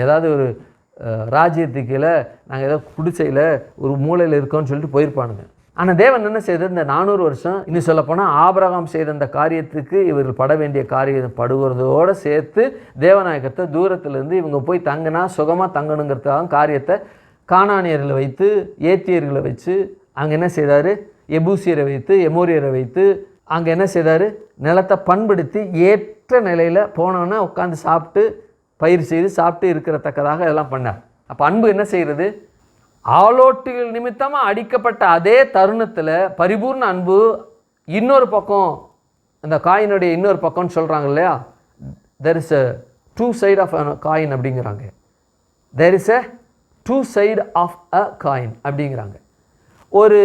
A: ஏதாவது ஒரு ராஜ்யத்துக்கு கீழே நாங்கள் ஏதோ குடிசையில் ஒரு மூலையில் இருக்கோம்னு சொல்லிட்டு போயிருப்பானுங்க. ஆனால் தேவன் என்ன செய்தது? இந்த 400 வருஷம், இன்னும் சொல்லப்போனால் ஆபிரகாம் செய்த அந்த காரியத்துக்கு இவர்கள் பட வேண்டிய காரியம் படுகிறதோடு சேர்த்து தேவநாயகத்தை தூரத்துலேருந்து இவங்க போய் தங்கினா சுகமாக தங்கணுங்கிறதுக்காக காரியத்தை கானானியர்களை வைத்து, ஏத்தியர்களை வச்சு, அங்கே என்ன செய்தார்? எபூசியரை வைத்து, எமோரியரை வைத்து அங்கே என்ன செய்தார்? நிலத்தை பண்படுத்தி ஏற்ற நிலையில் போனோன்னா உட்காந்து சாப்பிட்டு பயிர் செய்து சாப்பிட்டு இருக்கிறத்தக்கதாக இதெல்லாம் பண்ணார். அப்போ அன்பு என்ன செய்கிறது? ஆலோட்டிகள் நிமித்தமாக அடிக்கப்பட்ட அதே தருணத்தில் பரிபூர்ண அன்பு இன்னொரு பக்கம், அந்த காயினுடைய இன்னொரு பக்கம்னு சொல்கிறாங்க இல்லையா? There is a two side of a coin அப்படிங்கிறாங்க. There is a two side of a coin அப்படிங்கிறாங்க. ஒரு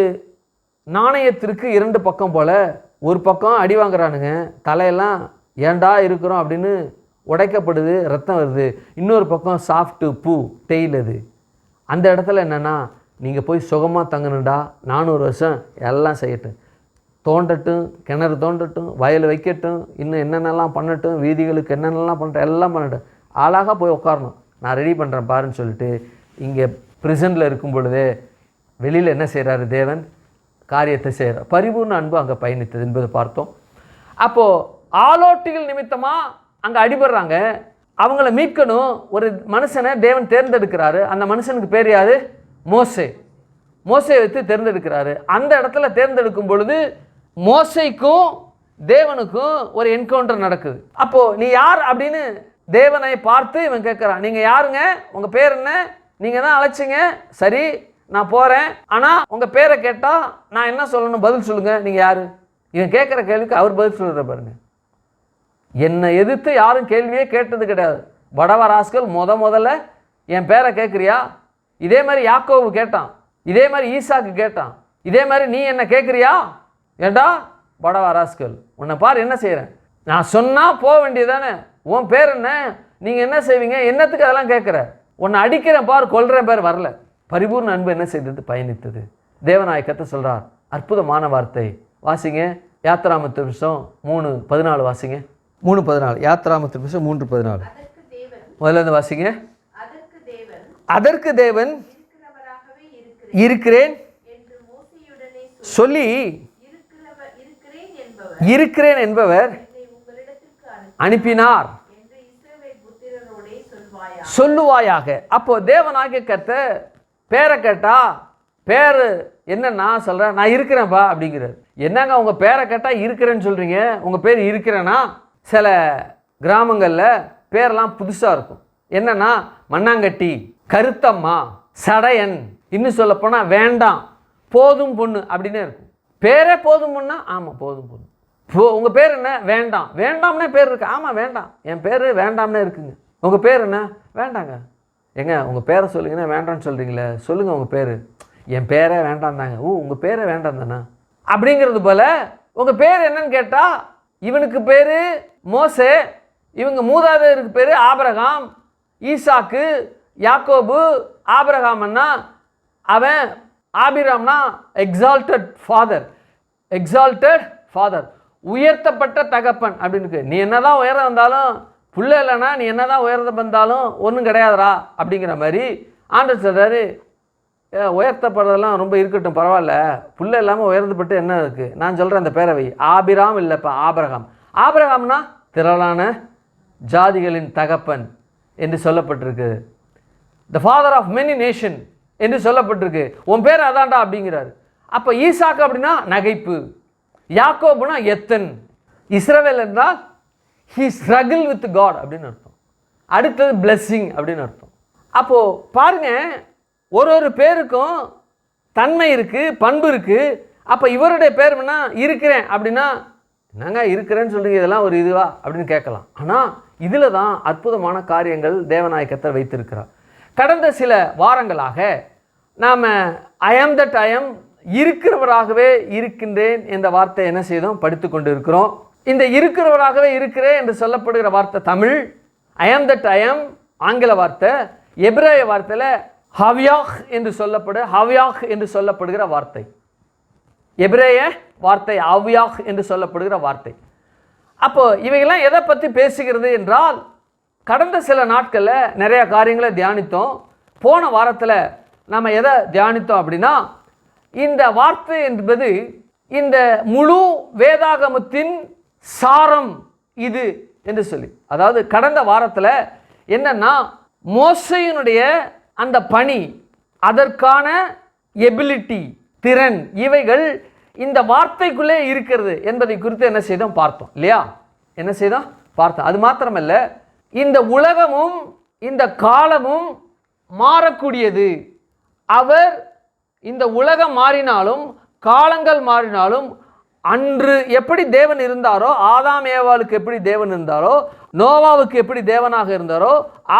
A: நாணயத்திற்கு 2 பக்கம் போல், ஒரு பக்கம் அடி வாங்குறானுங்க, தலையெல்லாம் ஏண்டா இருக்கிறோம் அப்படின்னு உடைக்கப்படுது, ரத்தம் வருது. இன்னொரு பக்கம் சாஃப்ட்டு பூ டெய்ல். அது அந்த இடத்துல என்னென்னா, நீங்கள் போய் சுகமாக தங்கணுண்டா, 400 வருஷம் எல்லாம் செய்யட்டும், தோண்டட்டும், கிணறு தோண்டட்டும், வயல் வைக்கட்டும், இன்னும் என்னென்னலாம் பண்ணட்டும், வீதிகளுக்கு என்னென்னலாம் பண்ணட்டும், எல்லாம் பண்ணட்டும், அழகாக போய் உட்காரணும், நான் ரெடி பண்ணுறேன் பாருன்னு சொல்லிட்டு இங்கே ப்ரிசனில் இருக்கும் பொழுதே வெளியில் என்ன செய்கிறாரு? தேவன் காரியத்தை செய்கிறார். பரிபூர்ண அன்பு அங்கே பயணித்தது என்பதை பார்த்தோம். அப்போது ஆலோட்டிகள் நிமித்தமாக அங்கே அடிபடுறாங்க. அவங்கள மீட்கணும். ஒரு மனுஷனை தேவன் தேர்ந்தெடுக்கிறாரு. அந்த மனுஷனுக்கு பேர் யார்? மோசே. மோசே வைத்து தேர்ந்தெடுக்கிறாரு. அந்த இடத்துல தேர்ந்தெடுக்கும் பொழுது மோசைக்கும் தேவனுக்கும் ஒரு என்கவுண்டர் நடக்குது. அப்போது நீ யார் அப்படின்னு தேவனை பார்த்து இவன் கேட்குறான். நீங்கள் யாருங்க? உங்கள் பேர் என்ன? நீங்கள் தான் அழைச்சிங்க, சரி நான் போகிறேன், ஆனால் உங்கள் பேரை கேட்டால் நான் என்ன சொல்லணும்? பதில் சொல்லுங்கள், நீங்கள் யார்? இவன் கேட்குற கேள்விக்கு அவர் பதில் சொல்கிற பாருங்க. என்னை எதிர்த்து யாரும் கேள்வியே கேட்டது கிடையாது. வடவராஸ்கள் முதல்ல என் பேரை கேட்குறியா? இதே மாதிரி யாக்கோவு கேட்டான், இதே மாதிரி ஈசாக்கு கேட்டான், இதே மாதிரி நீ என்ன கேட்குறியா? ஏண்டா வடவராஸ்கள், உன்னை பார் என்ன செய்கிறேன், நான் சொன்னால் போக வேண்டியதானே, உன் பேர் என்ன, நீங்கள் என்ன செய்வீங்க, என்னத்துக்கு அதெல்லாம் கேட்குற, உன்னை அடிக்கிறேன் பார், கொல்றேன் பேர் வரல. பரிபூர்ண அன்பு என்ன செய்தது? பயணித்தது. தேவநாயகத்தை சொல்கிறார். அற்புதமான வார்த்தை. வாசிங்க யாத்திராமத்து புஸ்தகம் 3:14 வாசிங்க. 3:14 யாத்திராமத்து புஸ்தகம் 3:14 முதல்ல இருந்து வாசிங்க. அதற்கு தேவன் இருக்கிறேன் சொல்லி இருக்கிறேன் என்பவர் அனுப்பினார் சொல்லுவாயாக. அப்போ தேவனாகிய கர்த்தர் பேரை கேட்டா, பேர் என்னன்னா சொல்கிறேன், நான் இருக்கிறேன்ப்பா அப்படிங்கிறார். என்னங்க உங்கள் பேரை கேட்டால் இருக்கிறேன்னு சொல்கிறீங்க, உங்கள் பேர் இருக்கிறேன்னா? சில கிராமங்களில் பேரெல்லாம் புதுசாக இருக்கும். என்னன்னா மண்ணாங்கட்டி, கருத்தம்மா, சடையன், இன்னும் சொல்லப்போனால் வேண்டாம், போதும் பொண்ணு அப்படின்னே இருக்கும். பேரே போதும் பொண்ணா? ஆமாம் போதும் பொண்ணு. உங்கள் பேர் என்ன? வேண்டாம். வேண்டாம்னே பேர் இருக்கு. ஆமாம் வேண்டாம், என் பேர் வேண்டாம்னே இருக்குங்க. உங்கள் பேர் என்ன? வேண்டாங்க. ஏங்க உங்கள் பேரை சொல்லுங்கன்னா வேண்டான்னு சொல்கிறீங்களே, சொல்லுங்கள் உங்கள் பேர். என் பேரே வேண்டாந்தாங்க. உங்கள் பேரே வேண்டாம் தானே அப்படிங்கிறது போல் உங்கள் பேர் என்னன்னு கேட்டால், இவனுக்கு பேர் மோசே, இவங்க மூதாதையருக்கு பேர் ஆபிரகாம், ஈசாக்கு, யாக்கோபு. ஆபிரகாம்னா அவன், ஆபிராம்னா எக்ஸால்டட் ஃபாதர், எக்ஸால்டட் ஃபாதர், உயர்த்தப்பட்ட தகப்பன் அப்படின்னு. நீ என்னதான் உயரம் வந்தாலும் புள்ள இல்லைன்னா நீ என்னதான் உயர்ந்த வந்தாலும் ஒன்றும் கிடையாதுரா அப்படிங்கிற மாதிரி ஆண்டவர் சொல்கிறாரு. உயர்த்தப்படுறதெல்லாம் ரொம்ப இருக்கட்டும், பரவாயில்ல, புள்ள இல்லாமல் உயர்ந்தப்பட்டு என்ன இருக்குது? நான் சொல்கிறேன் அந்த பேரவை ஆபிராம் இல்லைப்பா, ஆபிரகாம். ஆபிரகாம்னா திரளான ஜாதிகளின் தகப்பன் என்று சொல்லப்பட்டிருக்கு. The father of many nation என்று சொல்லப்பட்டிருக்கு. உன் பேர் அதான்டா அப்படிங்கிறாரு. அப்போ ஈசாக்கு அப்படின்னா நகைப்பு, யாக்கோபுனா எத்தன், இஸ்ரவேல் என்றால் ஹி ஸ்ட்ரகிள் வித் காட் அப்படின்னு அர்த்தம். அடுத்தது பிளெஸ்ஸிங் அப்படின்னு அர்த்தம். அப்போது பாருங்க, ஒரு பேருக்கும் தன்மை இருக்குது, பண்பு இருக்குது. அப்போ இவருடைய பேர் என்ன? இருக்கிறேன் அப்படின்னா என்னங்க இருக்கிறேன்னு சொல்கிறீங்க, இதெல்லாம் ஒரு இதுவா அப்படின்னு கேட்கலாம். ஆனால் இதில் தான் அற்புதமான காரியங்கள் தேவனாய கர்த்தர் வைத்திருக்கிறார். கடந்த சில வாரங்களாக நாம் ஐ ஆம் தட் ஐ ஆம், இருக்கிறவராகவே இருக்கின்றேன் என்ற வார்த்தை என்ன செய்தோம்? படித்து கொண்டு இருக்கிறோம். இந்த இருக்கிறவராகவே இருக்கிறேன் என்று சொல்லப்படுகிற வார்த்தை தமிழ், ஐ ஆம் தட் ஐ ஆம் ஆங்கில வார்த்தை, எபிரேய வார்த்தையில் ஹவ்யாஹ் என்று சொல்லப்படுகிற வார்த்தை, எபிரேய வார்த்தை ஹவ்யாஹ் என்று சொல்லப்படுகிற வார்த்தை. அப்போ இவைகள்லாம் எதை பற்றி பேசுகிறது என்றால், கடந்த சில நாட்களில் நிறைய காரியங்களை தியானித்தோம். போன வாரத்தில் நம்ம எதை தியானித்தோம் அப்படின்னா, இந்த வார்த்தை என்பது இந்த முழு வேதாகமத்தின் சாரம் இது என்று சொல்லி, அதாவது கடந்த வாரத்தில் என்னன்னா, மோசேயினுடைய அந்த பணி, அதற்கான எபிலிட்டி, திறன், இவைகள் இந்த வார்த்தைக்குள்ளே இருக்கிறது என்பதை குறித்து என்ன செய்தோம்? பார்த்தோம் இல்லையா? என்ன செய்தோம்? பார்த்தோம். அது மாத்திரமல்ல, இந்த உலகமும் இந்த காலமும் மாறக்கூடியது. அவர் இந்த உலகம் மாறினாலும் காலங்கள் மாறினாலும் அன்று எப்படி தேவன் இருந்தாரோ, ஆதாம் ஏவாளுக்கு எப்படி தேவன் இருந்தாரோ, நோவாவுக்கு எப்படி தேவனாக இருந்தாரோ,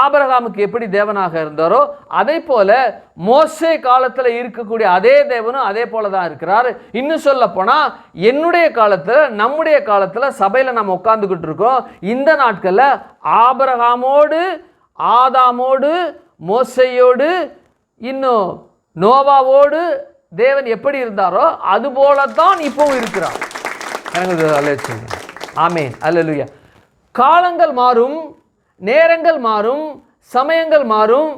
A: ஆபிரகாமுக்கு எப்படி தேவனாக இருந்தாரோ, அதே போல மோசே காலத்தில் இருக்கக்கூடிய அதே தேவனும் அதே போல தான் இருக்கிறார். இன்னும் சொல்ல போனால் என்னுடைய காலத்தில், நம்முடைய காலத்தில் சபையில் நம்ம உட்கார்ந்துக்கிட்டு இருக்கோம். இந்த நாட்களில் ஆபிரகாமோடு, ஆதாமோடு, மோசையோடு, இன்னும் நோவாவோடு தேவன் எப்படி இருந்தாரோ அதுபோலத்தான் இப்பவும் இருக்கிறார். ஆமென், அல்லேலூயா. காலங்கள் மாறும், நேரங்கள் மாறும், சமயங்கள் மாறும்,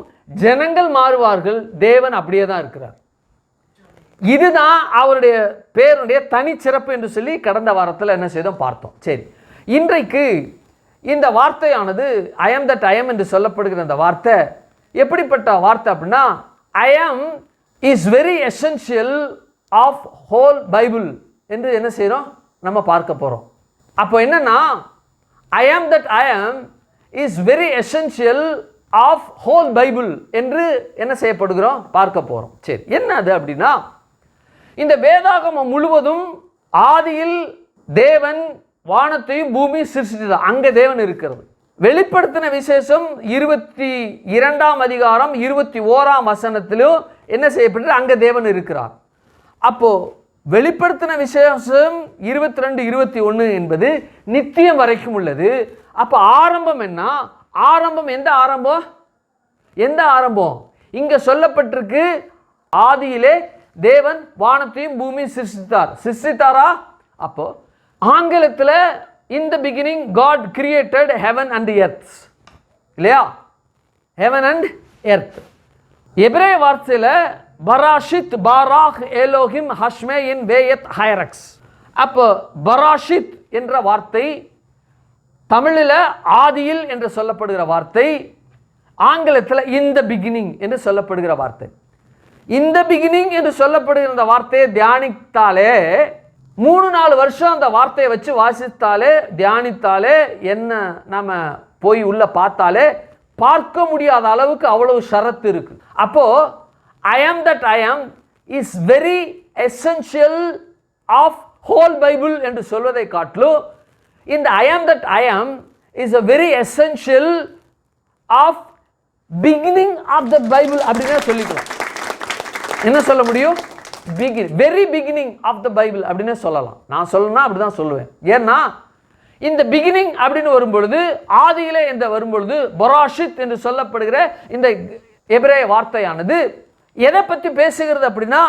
A: ஜனங்கள் மாறுவார்கள், தேவன் அப்படியே தான் இருக்கிறார். இதுதான் அவருடைய பேருடைய தனிச்சிறப்பு என்று சொல்லி கடந்த வாரத்தில் என்ன செய்தோம்? பார்த்தோம். சரி, இன்றைக்கு இந்த வார்த்தையானது ஐ ஆம் தட் ஐ ஆம் என்று சொல்லப்படுகிற அந்த வார்த்தை எப்படிப்பட்ட வார்த்தை அப்படின்னா, I am is very essential of whole Bible என்று என்ன செய்கிறோம்? நம்ம பார்க்க போகிறோம். அப்போ என்னன்னா, ஐ am that I am is very essential of whole Bible என்று என்ன செய்யப்படுகிறோம்? பார்க்க போகிறோம். சரி, என்ன அது அப்படின்னா, இந்த வேதாகமம் முழுவதும் ஆதியில் தேவன் வானத்தையும் பூமியும் சிருஷ்டித்தார், அங்கே தேவன் இருக்கிறது. வெளிப்படுத்தின விசேஷம் 22ஆம் அதிகாரம் 21ஆம் வசனத்திலும் என்ன செய்யப்பட்டது? அங்கே தேவன் இருக்கிறார். அப்போ வெளிப்படுத்தின விசேஷம் 22, 21 என்பது நித்தியம் வரைக்கும் உள்ளது. அப்போ ஆரம்பம் என்ன? ஆரம்பம் எந்த ஆரம்பம்? எந்த ஆரம்பம்? இங்கே சொல்லப்பட்டிருக்கு, ஆதியிலே தேவன் வானத்தையும் பூமியும் சிருஷ்டித்தாரா? அப்போ ஆங்கிலத்தில் in the beginning God created heaven and the earth, இல்லையா? heaven and earth. எபிரேய வார்த்தையில் பராஷித், பாராக், எலோஹிம், ஹஷ்மேயின், வேயத், ஹைரக்ஸ். அப்போ பராஷித் என்ற வார்த்தை தமிழில் ஆதியில் என்று சொல்லப்படுகிற வார்த்தை, ஆங்கிலத்தில் in the beginning என்று சொல்லப்படுகிற வார்த்தை. in the beginning என்று சொல்லப்படுகிற அந்த வார்த்தையை தியானித்தாலே 3-4 வருஷம் அந்த வார்த்தையை வச்சு வாசித்தாலே, தியானித்தாலே, என்ன நம்ம போய் உள்ள பார்த்தாலே பார்க்க முடியாத அளவுக்கு அவ்வளவு ஷரத்து இருக்கு. அப்போ ஐ am that I am is very essential of whole Bible என்று சொல்வதை காட்டிலும் இந்த I am that I am is a very essential of beginning of the Bible அப்படின்னா சொல்லிக்கலாம். என்ன சொல்ல முடியும்? Very beginning of the Bible அப்படின்னு சொல்லலாம். நான் சொல்லணும்னா அப்படிதான் சொல்லுவேன். ஏன்னா இந்த பிகினிங் அப்படின்னு வரும்பொழுது, ஆதியிலே என்று வரும்பொழுது, பராஷித் என்று சொல்லப்படுகிற இந்த எபிரேய வார்த்தையானது எதை பற்றி பேசுகிறது அப்படின்னா,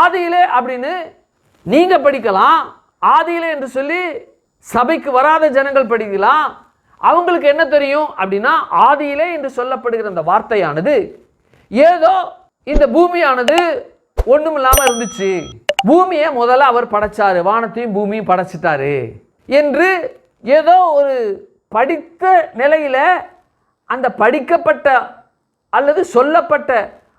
A: ஆதியிலே அப்படின்னு நீங்க படிக்கலாம், ஆதியிலே என்று சொல்லி சபைக்கு வராத ஜனங்கள் படிக்கலாம். அவங்களுக்கு என்ன தெரியும் அப்படின்னா, ஆதியிலே என்று சொல்லப்படுகிற அந்த வார்த்தையானது ஏதோ இந்த பூமியானது ஒண்ணும் இல்லாம இருந்துச்சு, பூமியை முதல்ல அவர் படைச்சாரு, வானத்தையும் பூமியும் படைச்சிட்டாரு என்று ஏதோ ஒரு படித்த நிலையில அந்த படிக்கப்பட்ட அல்லது சொல்லப்பட்ட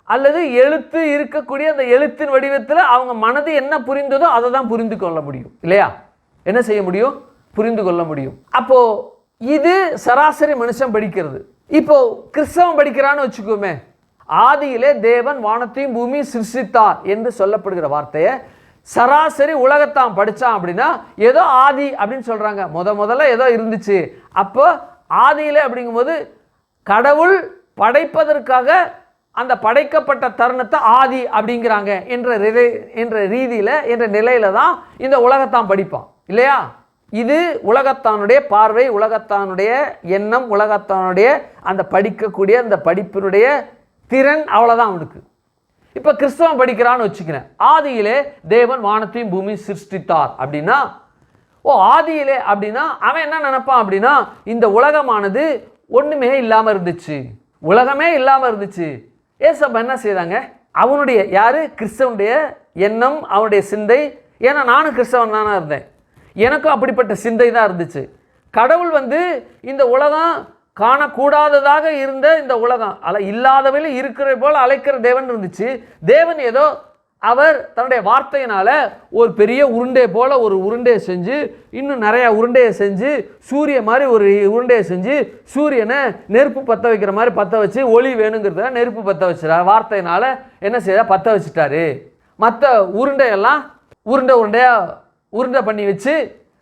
A: அல்லது எழுத்து இருக்கக்கூடிய அந்த எழுத்தின் வடிவத்தில் அவங்க மனது என்ன புரிந்ததோ அதை தான் புரிந்து கொள்ள முடியும் இல்லையா? என்ன செய்ய முடியும்? புரிந்து கொள்ள முடியும். அப்போ இது சராசரி மனுஷன் படிக்கிறது. இப்போ கிறிஸ்தவன் படிக்கிறான்னு வச்சுக்கோமே, ஆதியிலே தேவன் வானத்தையும் பூமியும் சிருஷ்டித்தார் என்று சொல்லப்படுகிற வார்த்தையை சராசரி உலகத்தான் படித்தான் அப்படின்னா ஏதோ ஆதி அப்படின்னு சொல்கிறாங்க. முதல்ல ஏதோ இருந்துச்சு. அப்போ ஆதியிலே அப்படிங்கும்போது கடவுள் படைப்பதற்காக அந்த படைக்கப்பட்ட தருணத்தை ஆதி அப்படிங்கிறாங்க என்ற ரீதியில் என்ற நிலையில தான் இந்த உலகத்தான் படிப்பான் இல்லையா? இது உலகத்தானுடைய பார்வை, உலகத்தானுடைய எண்ணம், உலகத்தானுடைய அந்த படிக்கக்கூடிய அந்த படிப்பினுடைய திறன், அவ்வளோதான் அவனுக்கு. இப்போ கிறிஸ்தவன் படிக்கிறான்னு வச்சுக்கிறேன், ஆதியிலே தேவன் வானத்தையும் பூமியும் சிருஷ்டித்தார் அப்படின்னா, ஆதியிலே அப்படின்னா அவன் என்ன நினைப்பான் அப்படின்னா, இந்த உலகமானது ஒன்றுமே இல்லாமல் இருந்துச்சு, உலகமே இல்லாமல் இருந்துச்சு. ஏசப்பா என்ன செய்தாங்க? அவனுடைய யாரு? கிறிஸ்தவனுடைய எண்ணம், அவனுடைய சிந்தை. ஏன்னா நானும் கிறிஸ்தவன் தானே இருந்தேன், எனக்கும் அப்படிப்பட்ட சிந்தை தான் இருந்துச்சு. கடவுள் இந்த உலகம் காணக்கூடாததாக இருந்த இந்த உலகம் இல்லாதவரை இருக்கிற போல அழைக்கிற தேவன் இருந்துச்சு. தேவன் ஏதோ அவர் தன்னுடைய வார்த்தையினால ஒரு பெரிய உருண்டை போல ஒரு உருண்டையை செஞ்சு, இன்னும் நிறைய உருண்டையை செஞ்சு, சூரிய மாதிரி ஒரு உருண்டையை செஞ்சு, சூரியனை நெருப்பு பற்ற வைக்கிற மாதிரி பற்ற வச்சு, ஒளி வேணுங்கிறத நெருப்பு பற்ற வச்சுட்டார். வார்த்தையினால என்ன செய்ய பற்ற வச்சுட்டாரு. மற்ற உருண்டையெல்லாம் உருண்டை பண்ணி வச்சு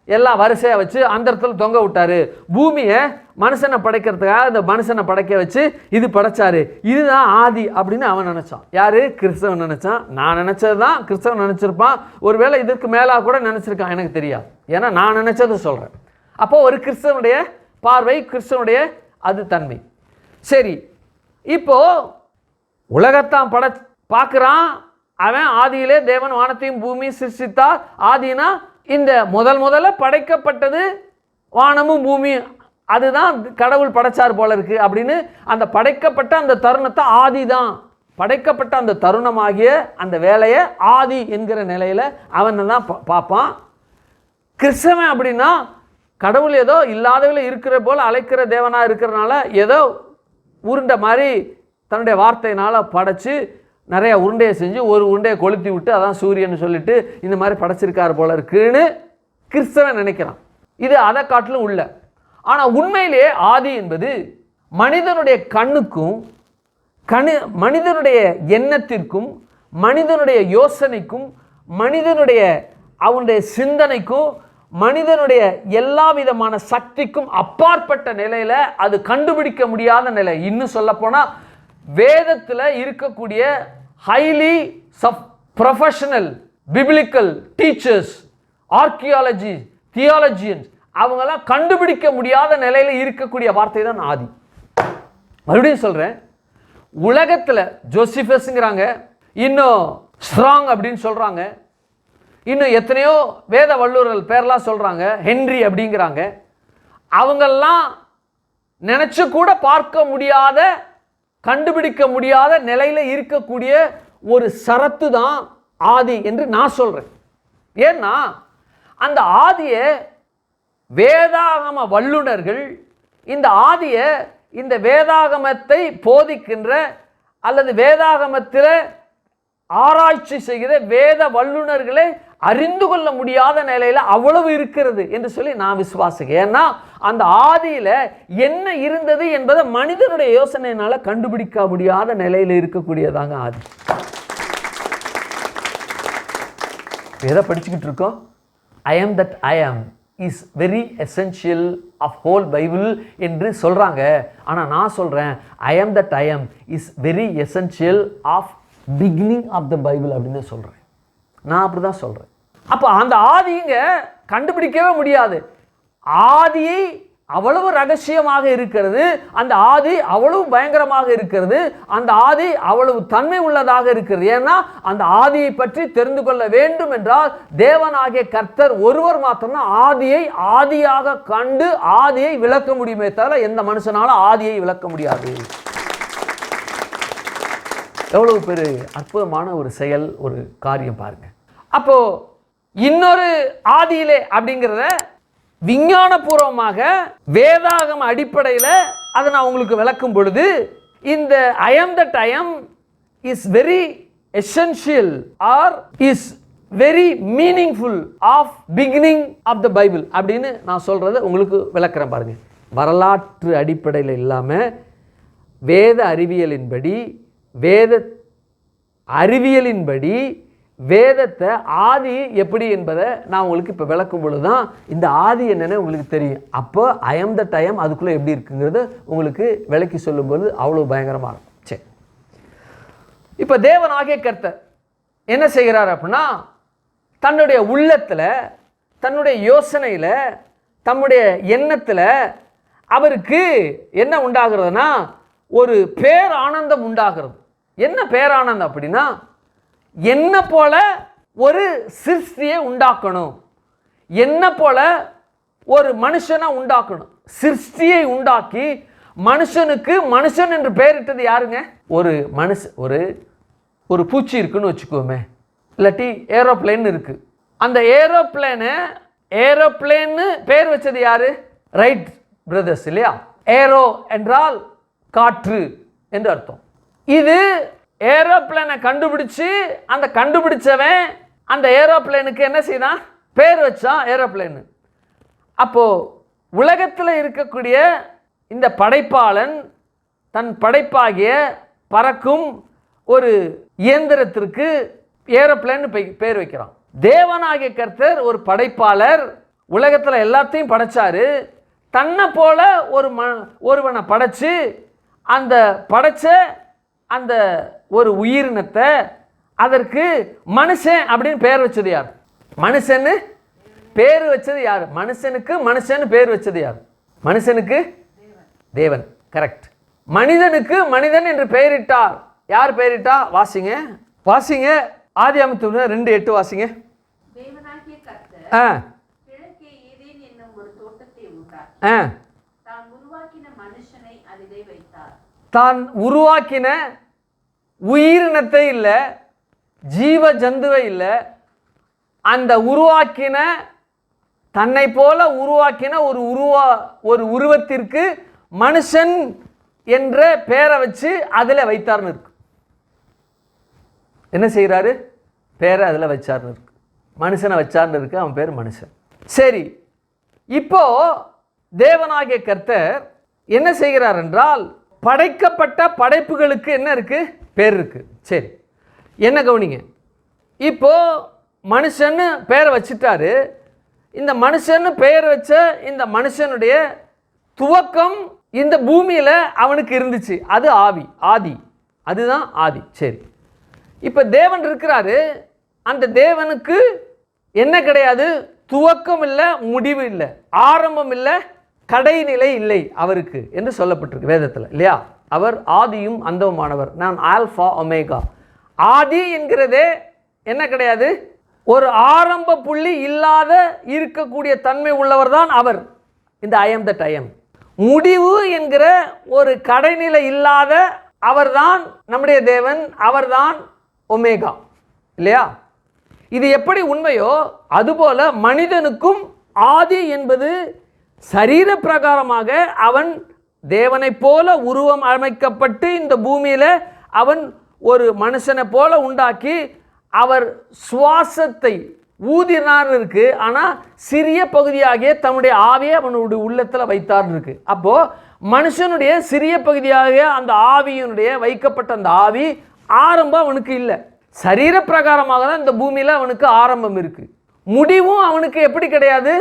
A: எல்லாம் வரிசையாக வச்சு அந்த இடத்துல தொங்க விட்டாரு. பூமியை மனுஷனை படைக்கிறதுக்காக இந்த மனுஷனை படைக்க வச்சு இது படைச்சாரு. இதுதான் ஆதி அப்படின்னு அவன் நினைச்சான். யாரு? கிறிஸ்தவன் நினைச்சான். நான் நினைச்சது தான் கிறிஸ்தவன் நினைச்சிருப்பான். ஒருவேளை இதற்கு மேலாக கூட நினைச்சிருக்கான், எனக்கு தெரியாது. ஏன்னா நான் நினைச்சது சொல்றேன். அப்போ ஒரு கிறிஸ்தவனுடைய பார்வை, கிறிஸ்தவனுடைய அது தன்மை. சரி, இப்போ உலகத்தான் பார்க்கிறான் அவன். ஆதியிலே தேவன் வானத்தையும் பூமியும் சிருஷ்டித்தார். ஆதினா இந்த முதல்ல படைக்கப்பட்டது வானமும் பூமியும், அதுதான் கடவுள் படைச்சார் போல இருக்கு அப்படின்னு அந்த படைக்கப்பட்ட அந்த தருணத்தை ஆதி தான், படைக்கப்பட்ட அந்த தருணமாகிய அந்த வேலையை ஆதி என்கிற நிலையில அவன் தான் பார்ப்பான். கிறிஸ்தவன் அப்படின்னா கடவுள் ஏதோ இல்லாதவளை இருக்கிற போல அழைக்கிற தேவனா இருக்கிறனால ஏதோ உருண்டை மாதிரி தன்னுடைய வார்த்தையினால படைச்சு நிறைய உருண்டையை செஞ்சு ஒரு உருண்டையை கொளுத்தி விட்டு அதான் சூரியன் சொல்லிட்டு இந்த மாதிரி படைச்சிருக்காரு போல இருக்குன்னு கிறிஸ்தவன் நினைக்கிறான். இது அதை காட்டிலும் உள்ள. ஆனால் உண்மையிலே ஆதி என்பது மனிதனுடைய கண்ணுக்கும் மனிதனுடைய எண்ணத்திற்கும் மனிதனுடைய யோசனைக்கும் மனிதனுடைய அவனுடைய சிந்தனைக்கும் மனிதனுடைய எல்லா விதமான சக்திக்கும் அப்பாற்பட்ட நிலையில அது கண்டுபிடிக்க முடியாத நிலை. இன்னும் சொல்ல போனா வேதத்தில் இருக்கக்கூடிய highly professional biblical teachers, archaeology, theologians அவங்கெல்லாம் கண்டுபிடிக்க முடியாத நிலையில இருக்கக்கூடிய வார்த்தை தான் ஆதி. மறுபடியும் சொல்றேன், உலகத்தில் ஜோசிஃபஸ்ங்கிறாங்க, இன்னும் ஸ்ட்ராங் அப்படின்னு சொல்றாங்க, இன்னும் எத்தனையோ வேத வல்லுநர்கள் பேர்லாம் சொல்றாங்க, ஹென்றி அப்படிங்கிறாங்க. அவங்கெல்லாம் நினைச்சு கூட பார்க்க முடியாத கண்டுபிடிக்க முடியாத நிலையில இருக்கக்கூடிய ஒரு சரத்து தான் ஆதி என்று நான் சொல்றேன். ஏன்னா அந்த ஆதியை வேதாகம வல்லுநர்கள் இந்த ஆதியை இந்த வேதாகமத்தை போதிக்கின்ற அல்லது வேதாகமத்தில் ஆராய்ச்சி செய்கிற வேத வல்லுநர்களை அறிந்து கொள்ள முடியாத நிலையில அவ்வளவு இருக்கிறது என்று சொல்லி நான் விசுவாசிக்கிறேன். ஏன்னா அந்த ஆதியில என்ன இருந்தது என்பதை மனிதனுடைய யோசனையினால கண்டுபிடிக்க முடியாத நிலையில இருக்கக்கூடியதாங்க ஆதி. எதை படிச்சுக்கிட்டு இருக்கோம்? I am that I am is very essential of whole Bible என்று சொல்கிறாங்க. ஆனால் நான் சொல்கிறேன், ஐ am that I am is very essential of beginning of the Bible அப்படின்னு சொல்கிறேன். நான் அப்படி தான் சொல்கிறேன். அப்போ அந்த ஆதிங்க கண்டுபிடிக்கவே முடியாது. ஆதியை அவ்வளவு ரகசியமாக இருக்கிறது, அந்த ஆதி அவ்வளவு பயங்கரமாக இருக்கிறது, அந்த ஆதி அவ்வளவு தன்மை உள்ளதாக இருக்கிறது. ஏன்னா அந்த ஆதியை பற்றி தெரிந்து கொள்ள வேண்டும் என்றால் தேவனாகிய கர்த்தர் ஒருவர் மாத்திரம் ஆதியை ஆதியாக கண்டு ஆதியை விளக்க முடியுமே தவிர எந்த மனுஷனாலும் ஆதியை விளக்க முடியாது. எவ்வளவு பெரிய அற்புதமான ஒரு செயல், ஒரு காரியம் பாருங்க. அப்போ இன்னொரு ஆதியிலே அப்படிங்கிறத விஞ்ஞானபூர்வமாக வேதாகம அடிப்படையில் அதை நான் உங்களுக்கு விளக்கும் பொழுது, இந்த I am that I am is very essential or is very meaningful of beginning of the Bible அப்படின்னு நான் சொல்றதை உங்களுக்கு விளக்குறேன் பாருங்க. வரலாற்று அடிப்படையில் இல்லாமல் வேத அறிவியலின்படி வேதத்தை ஆதி எப்படி என்பதை நான் உங்களுக்கு இப்போ விளக்கும் பொழுது தான் இந்த ஆதி என்னென்னு உங்களுக்கு தெரியும். அப்போ ஐ ஆம் தட் ஐ ஆம் அதுக்குள்ளே எப்படி இருக்குங்கிறது உங்களுக்கு விளக்கி சொல்லும்போது அவ்வளோ பயங்கரமாக இருக்கும். சரி, இப்போ தேவனாகிய கர்த்தர் என்ன செய்கிறார் அப்படின்னா, தன்னுடைய உள்ளத்தில், தன்னுடைய யோசனையில், தன்னுடைய எண்ணத்தில் அவருக்கு என்ன உண்டாகிறதுனா ஒரு பேரானந்தம் உண்டாகிறது. என்ன பேரானந்தம் அப்படின்னா, என்ன போல ஒரு சிருஷ்டியை உண்டாக்கணும், என்ன போல ஒரு மனுஷனை உண்டாக்கணும். சிருஷ்டியை உண்டாக்கி மனுஷனுக்கு மனுஷன் என்று பெயரிட்டது யாருங்க? ஒரு ஒரு பூச்சி இருக்குன்னு வச்சுக்கோமே, இல்லாட்டி ஏரோப்ளேன் இருக்கு. அந்த ஏரோப்ளேன்னு பேர் வச்சது யாரு? ரைட் பிரதர்ஸ் இல்லையா? ஏரோ என்றால் காற்று என்று அர்த்தம். இது ஏரோப்ளேனை கண்டுபிடிச்சு அந்த கண்டுபிடிச்சவன் அந்த ஏரோப்ளேனுக்கு என்ன செய்தான்? பேர் வச்சான் ஏரோப்ளேன். அப்போ உலகத்தில் இருக்கக்கூடிய இந்த படைப்பாளன் தன் படைப்பாகிய பறக்கும் ஒரு இயந்திரத்திற்கு ஏரோப்ளேன் பேர் வைக்கிறான். தேவனாகிய கர்த்தர் ஒரு படைப்பாளர், உலகத்தில் எல்லாத்தையும் படைச்சாரு. தன்னை போல ஒருவனை படைச்சு அந்த படைச்ச அந்த ஒரு உயிரினத்தை அதற்கு மனுஷன் அப்படின்னு பேர் வச்சது யார்? மனுஷன்னு பேர் வச்சது யார்? மனுஷனுக்கு மனுஷன் பேர் வச்சது யார்? மனுஷனுக்கு தேவன். கரெக்ட். மனிதனுக்கு மனிதன் என்று பெயரிட்டார். யார் பெயரிட்டா? வாசிங்க ஆதியாகமம் 2:8 வாசிங்க.
B: தேவனாகிய கர்த்தர் கிழக்கே ஏதேன் என்னும் ஒரு தோட்டத்தை உண்டாக்கி தான் உருவாக்கின மனுஷனை அதிலே வைத்தார்.
A: தான் உருவாக்கின உயிரினத்தை இல்லை, ஜீவ ஜந்துவை இல்லை, அந்த உருவாக்கின தன்னை போல உருவாக்கின ஒரு உருவத்திற்கு மனுஷன் என்ற பெயரை வச்சு அதில் வைத்தார்னு இருக்கு. என்ன செய்கிறாரு? பேரை அதில் வச்சார்னு இருக்கு. மனுஷனை வச்சார்னு இருக்கு. அவன் பேர் மனுஷன். சரி, இப்போ தேவனாகிய கர்த்தர் என்ன செய்கிறார் என்றால், படைக்கப்பட்ட படைப்புகளுக்கு என்ன இருக்கு? பேர் இருக்கு. சரி, என்ன கவனிங்க. இப்போ மனுஷன்னு பெயரை வச்சுட்டாரு. இந்த மனுஷன்னு பெயர் வச்ச இந்த மனுஷனுடைய துவக்கம் இந்த பூமியில் அவனுக்கு இருந்துச்சு. அது ஆதி, அதுதான் ஆதி. சரி, இப்போ தேவன் இருக்கிறாரு. அந்த தேவனுக்கு என்ன கிடையாது? துவக்கம் இல்லை, முடிவு இல்லை, ஆரம்பம் இல்லை, கடைநிலை இல்லை அவருக்கு என்று சொல்லப்பட்டிருக்கு வேதத்தில் இல்லையா? அவர் ஆதியும் அந்தவுமானவர். நான் ஆல்ஃபா ஒமேகா. ஆதி என்கிறதே என்ன கிடையாது? ஒரு ஆரம்ப புள்ளி இல்லாத இருக்கக்கூடிய தன்மை உள்ளவர் தான் அவர். இந்த ஐ ஆம் தட் ஐ ஆம். முடிவு என்கிற ஒரு கடைநிலை இல்லாத அவர்தான் நம்முடைய தேவன். அவர்தான் ஒமேகா இல்லையா? இது எப்படி உண்மையோ அதுபோல மனிதனுக்கும் ஆதி என்பது சரீர பிரகாரமாக அவன் தேவனைப் போல உருவம் அமைக்கப்பட்டு இந்த பூமியில் அவன் ஒரு மனுஷனை போல உண்டாக்கி அவர் சுவாசத்தை ஊதினார் இருக்கு. ஆனால் சிறிய பகுதியாகிய தன்னுடைய ஆவியை அவனுடைய உள்ளத்தில் வைத்தார் இருக்கு. அப்போது மனுஷனுடைய சிறிய பகுதியாக அந்த ஆவியினுடைய வைக்கப்பட்ட அந்த ஆவி ஆரம்பம் அவனுக்கு இல்லை. சரீர பிரகாரமாக தான் இந்த பூமியில் அவனுக்கு ஆரம்பம் இருக்கு. முடிவும் அவனுக்கு எப்படி கிடையாது?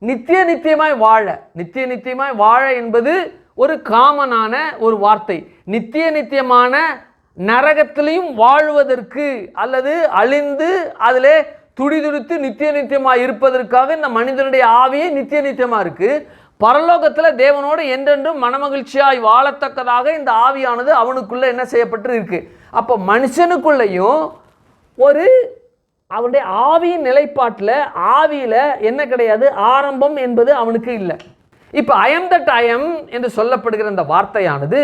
A: நித்திய நித்தியமாய் வாழ. நித்திய நித்தியமாய் வாழ என்பது ஒரு காமனான ஒரு வார்த்தை. நித்திய நித்தியமான நரகத்திலையும் வாழ்வதற்கு அல்லது அழிந்து அதிலே துடிதுடித்து நித்திய நித்தியமாக இருப்பதற்காக இந்த மனிதனுடைய ஆவியே நித்திய நித்தியமாக இருக்குது. பரலோகத்தில் தேவனோடு என்றென்றும் மனமகிழ்ச்சியாய் வாழத்தக்கதாக இந்த ஆவியானது அவனுக்குள்ளே என்ன செய்யப்பட்டு இருக்கு. அப்போ மனுஷனுக்குள்ளேயும் ஒரு அவனுடைய ஆவியின் நிலைப்பாட்டில் ஆவியில் என்ன கிடையாது, ஆரம்பம் என்பது அவனுக்கு இல்லை. இப்போ ஐஎம் தட் ஐஎம் என்று சொல்லப்படுகிற இந்த வார்த்தையானது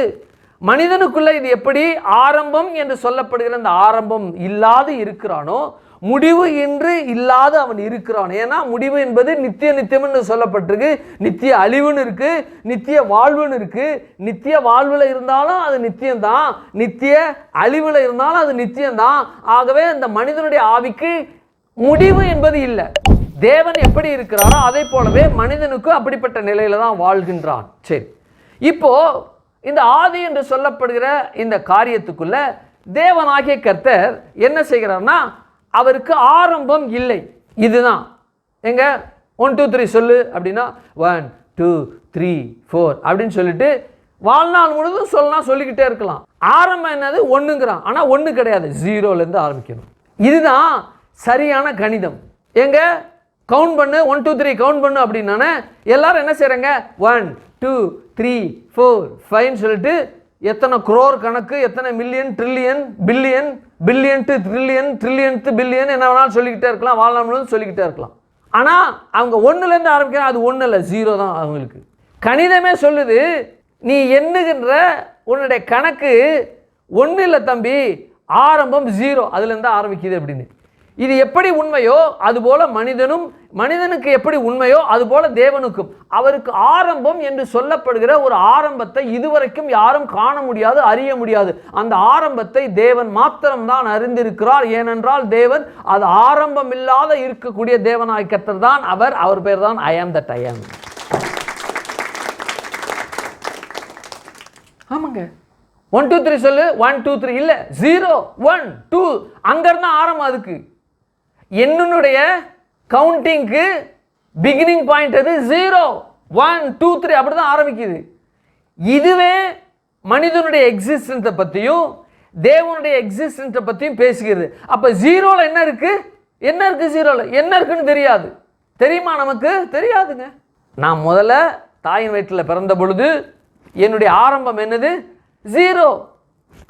A: மனிதனுக்குள்ள இது எப்படி ஆரம்பம் என்று சொல்லப்படுகிற இந்த ஆரம்பம் இல்லாது இருக்கிறானோ, முடிவு என்று இல்லாத அவன் இருக்கிறான். ஏன்னா முடிவு என்பது நித்திய நித்தியம்னு சொல்லப்பட்டிருக்கு. நித்திய அழிவுன்னு இருக்கு, நித்திய வாழ்வுன்னு இருக்கு. நித்திய வாழ்வில் இருந்தாலும் அது நித்தியம்தான், நித்திய அழிவில் இருந்தாலும் அது நித்தியம்தான். ஆகவே இந்த மனிதனுடைய ஆவிக்கு முடிவு என்பது இல்லை. தேவன் எப்படி இருக்கிறாரோ அதை போலவே மனிதனுக்கு அப்படிப்பட்ட நிலையில தான் வாழ்கின்றான். சரி, இப்போ இந்த ஆதி என்று சொல்லப்படுகிற இந்த காரியத்துக்குள்ள தேவனாகிய கர்த்தர் என்ன செய்கிறார்னா, அவருக்கு ஆரம்பம் இல்லை. இதுதான் எங்க 1 2 3 சொல்லு அப்படின்னா 1 2 3 4 அப்படின்னு சொல்லிட்டு வாழ்நாள் முழுவதும் சொல்லலாம், சொல்லிக்கிட்டே இருக்கலாம். ஆரம்பம் என்னது ஒன்றுங்கிறான், ஆனால் ஒன்று கிடையாது, 0லேருந்து ஆரம்பிக்கணும். இதுதான் சரியான கணிதம். எங்க கவுண்ட் பண்ணு 1 2 3 கவுண்ட் பண்ணு அப்படின்னா எல்லாரும் என்ன செய்கிறாங்க 1 2 3 4 5 சொல்லிட்டு எத்தனை குரோர் கணக்கு, எத்தனை million, trillion, billion, billion to trillion, trillion to billion என்ன வேணாலும் சொல்லிக்கிட்டே இருக்கலாம், வாழ்நாள் முழுவதும் சொல்லிக்கிட்டே இருக்கலாம். ஆனால் அவங்க 1லேருந்து ஆரம்பிக்கிறாங்க, அது 1 இல்லை, 0 தான் அவங்களுக்கு. கணிதமே சொல்லுது, நீ எண்ணுகின்ற உன்னுடைய கணக்கு 1 இல்லை தம்பி, ஆரம்பம் 0, அதுலேருந்து ஆரம்பிக்குது அப்படின்னு. இது எப்படி உண்மையோ அதுபோல மனிதனுக்கு எப்படி உண்மையோ அதுபோல தேவனுக்கும் அவருக்கு ஆரம்பம் என்று சொல்லப்படுகிற ஒரு ஆரம்பத்தை இதுவரைக்கும் யாரும் காண முடியாது, அறிய முடியாது. அந்த ஆரம்பத்தை தேவன் மாத்திரம்தான் அறிந்திருக்கிறார். ஏனென்றால் தேவன் அது ஆரம்பம் இல்லாத இருக்கக்கூடிய தேவனாய் கர்த்தர் தான் அவர் பேர் தான் ஐ ஆம் தட் ஐ ஆம். ஆமாங்க, 1 2 3 சொல்லு, 1 2 3 இல்லை, 0 1 2 அங்கிருந்து ஆரம்பம். அதுக்கு என்னுடைய கவுண்டிங்க்கு பிகினிங் பாயிண்ட் அது 0 1 2 3 அப்படிதான் ஆரம்பிக்குது. இதுவே மனிதனுடைய எக்ஸிஸ்டன்ஸை பற்றியும் தேவனுடைய எக்ஸிஸ்டன்ஸை பற்றியும் பேசுகிறது. அப்போ 0ல் என்ன இருக்கு, 0ல் என்ன இருக்குன்னு தெரியாது. தெரியுமா? நமக்கு தெரியாதுங்க. நான் முதல்ல தாயின் வயிற்றில் பிறந்த பொழுது என்னுடைய ஆரம்பம் என்னது 0.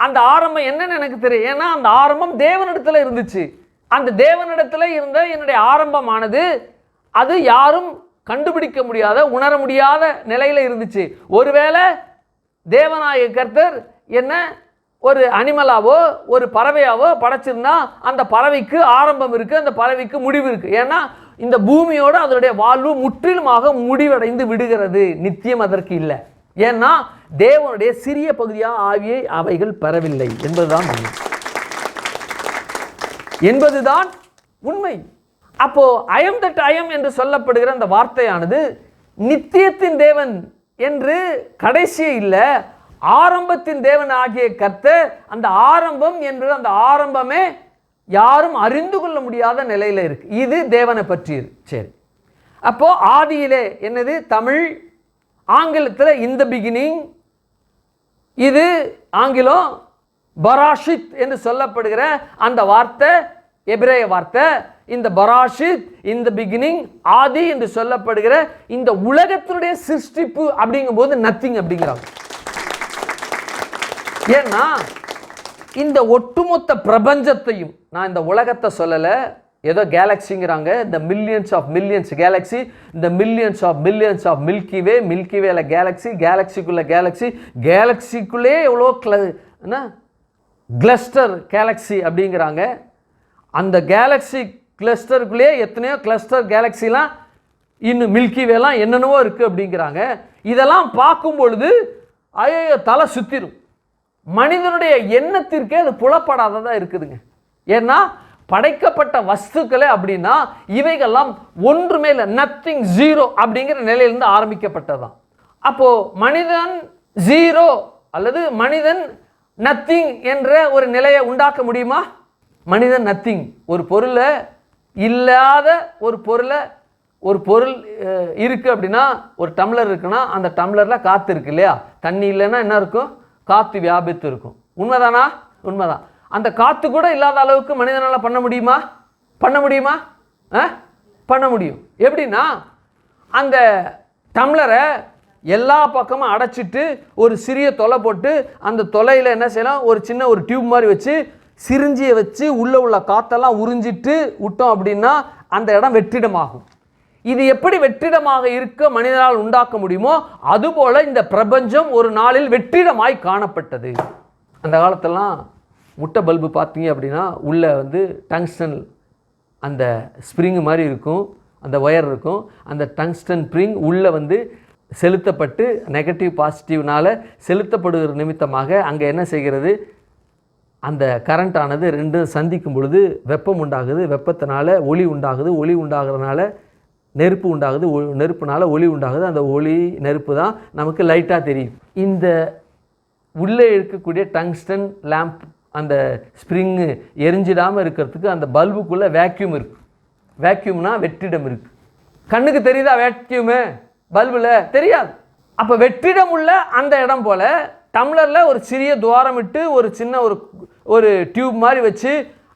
A: அந்த ஆரம்பம் என்னன்னு எனக்கு தெரியும். ஏன்னா அந்த ஆரம்பம் தேவனிடத்தில் இருந்துச்சு. அந்த தேவனிடத்தில் இருந்த என்னுடைய ஆரம்பமானது அது யாரும் கண்டுபிடிக்க முடியாத, உணர முடியாத நிலையில் இருந்துச்சு. ஒருவேளை தேவனாய கர்த்தர் என்ன ஒரு அனிமலாவோ ஒரு பறவையாவோ படைச்சிருந்தா அந்த பறவைக்கு ஆரம்பம் இருக்குது, அந்த பறவைக்கு முடிவு இருக்குது. ஏன்னா இந்த பூமியோடு அதனுடைய வாழ்வு முற்றிலுமாக முடிவடைந்து விடுகிறது, நித்தியம் அதற்கு இல்லை. ஏன்னா தேவனுடைய சிறிய பகுதியாக ஆவியை அவைகள் பெறவில்லை என்பதுதான் உண்மை. அப்போ ஐஎம் தட் ஐஎம் என்று சொல்லப்படுகிற அந்த வார்த்தையானது நித்தியத்தின் தேவன் என்று கடைசியே இல்லை, ஆரம்பத்தின் தேவன் ஆகிய கர்த்தர். அந்த ஆரம்பம் என்று அந்த ஆரம்பமே யாரும் அறிந்து கொள்ள முடியாத நிலையில் இருக்கு. இது தேவனை பற்றியது. சரி, அப்போ ஆதியிலே என்னது தமிழ், ஆங்கிலத்தில் இந்த பிகினிங், இது ஆங்கிலம் பராஷித் என்று சொல்லப்படுகிற அந்த வார்த்தை எபிரேய வார்த்தை. இந்த பராஷித், இந்த பிகினிங், ஆதி என்று சொல்லப்படுகிற இந்த உலகத்தினுடைய சிருஷ்டிப்பு அப்படிங்கும்போது நத்திங் அப்படிங்கிறாங்க. ஏன்னா இந்த ஒட்டுமொத்த பிரபஞ்சத்தையும், நான் இந்த உலகத்தை சொல்லலை, ஏதோ கேலக்சிங்கிறாங்க, இந்த மில்லியன்ஸ் ஆஃப் மில்லியன்ஸ் கேலக்ஸி, இந்த மில்லியன்ஸ் ஆஃப் மில்கிவேல கேலக்ஸி, கேலக்சிக்குள்ள கேலக்சிக்குள்ளே எவ்வளோ என்ன கிளஸ்டர் கேலக்ஸி அப்படிங்கிறாங்க. அந்த கேலக்ஸி கிளஸ்டருக்குள்ளே எத்தனையோ கிளஸ்டர் கேலக்சிலாம் இன்னும் மில்கிவேலாம் என்னென்னவோ இருக்குது அப்படிங்கிறாங்க. இதெல்லாம் பார்க்கும் பொழுது ஐயோ தலை சுத்திரும். மனிதனுடைய எண்ணத்திற்கே அது புலப்படாததாக இருக்குதுங்க. ஏன்னா படைக்கப்பட்ட வஸ்துக்களே அப்படின்னா இவைகள்லாம் ஒன்றுமே இல்லை, நத்திங், 0 அப்படிங்கிற நிலையிலிருந்து ஆரம்பிக்கப்பட்டதான். அப்போ மனிதன் 0 அல்லது மனிதன் நத்திங் என்ற ஒரு நிலையை உண்டாக்க முடியுமா? மனிதன் நத்திங், ஒரு பொருளை இல்லாத ஒரு பொருளை ஒரு பொருள் இருக்குது அப்படின்னா, ஒரு டம்ளர் இருக்குன்னா அந்த டம்ளரில் காற்று இருக்குது இல்லையா? தண்ணி இல்லைன்னா என்ன இருக்கும்? காற்று வியாபித்து இருக்கும். உண்மைதானா? உண்மைதான். அந்த காற்று கூட இல்லாத அளவுக்கு மனிதனால் பண்ண முடியுமா? பண்ண முடியுமா? பண்ண முடியும். எப்படின்னா, அந்த டம்ளரை எல்லா பக்கமும் அடைச்சிட்டு ஒரு சிறிய தொலை போட்டு அந்த தொலையில் என்ன செய்யலாம், ஒரு சின்ன ஒரு டியூப் மாதிரி வச்சு சிரிஞ்சியை வச்சு உள்ளே உள்ள காற்றெல்லாம் உறிஞ்சிட்டு விட்டோம் அப்படின்னா அந்த இடம் வெற்றிடமாகும். இது எப்படி வெற்றிடமாக இருக்க மனிதனால் உண்டாக்க முடியுமோ அதுபோல இந்த பிரபஞ்சம் ஒரு நாளில் வெற்றிடமாய் காணப்பட்டது. அந்த காலத்தெல்லாம் முட்டை பல்பு பார்த்தீங்க அப்படின்னா உள்ளே வந்து டங்ஸ்டன் அந்த ஸ்ப்ரிங் மாதிரி இருக்கும், அந்த ஒயர் இருக்கும். அந்த டங்ஸ்டன் ஸ்ப்ரிங் உள்ளே வந்து செலுத்தப்பட்டு நெகட்டிவ் பாசிட்டிவ்னால் செலுத்தப்படுகிற நிமித்தமாக அங்கே என்ன செய்கிறது, அந்த கரண்ட் ஆனது ரெண்டும் சந்திக்கும் பொழுது வெப்பம் உண்டாகுது, வெப்பத்தினால ஒளி உண்டாகுது, ஒளி உண்டாகிறதுனால நெருப்பு உண்டாகுது, நெருப்புனால ஒளி உண்டாகுது. அந்த ஒளி நெருப்பு தான் நமக்கு லைட்டாக தெரியும். இந்த உள்ளே இருக்கக்கூடிய டங்ஸ்டன் லேம்ப் அந்த ஸ்ப்ரிங்கு எரிஞ்சிடாமல் இருக்கிறதுக்கு அந்த பல்புக்குள்ளே வேக்யூம் இருக்குது. வேக்யூம்னா வெற்றிடம் இருக்குது. கண்ணுக்கு தெரியுதா வேக்யூமு? பல்பில் தெரியாது. அப்போ வெற்றிடம் உள்ள அந்த இடம் போல் டம்ளரில் ஒரு சிறிய துவாரம் விட்டு ஒரு சின்ன ஒரு டியூப் மாதிரி வச்சு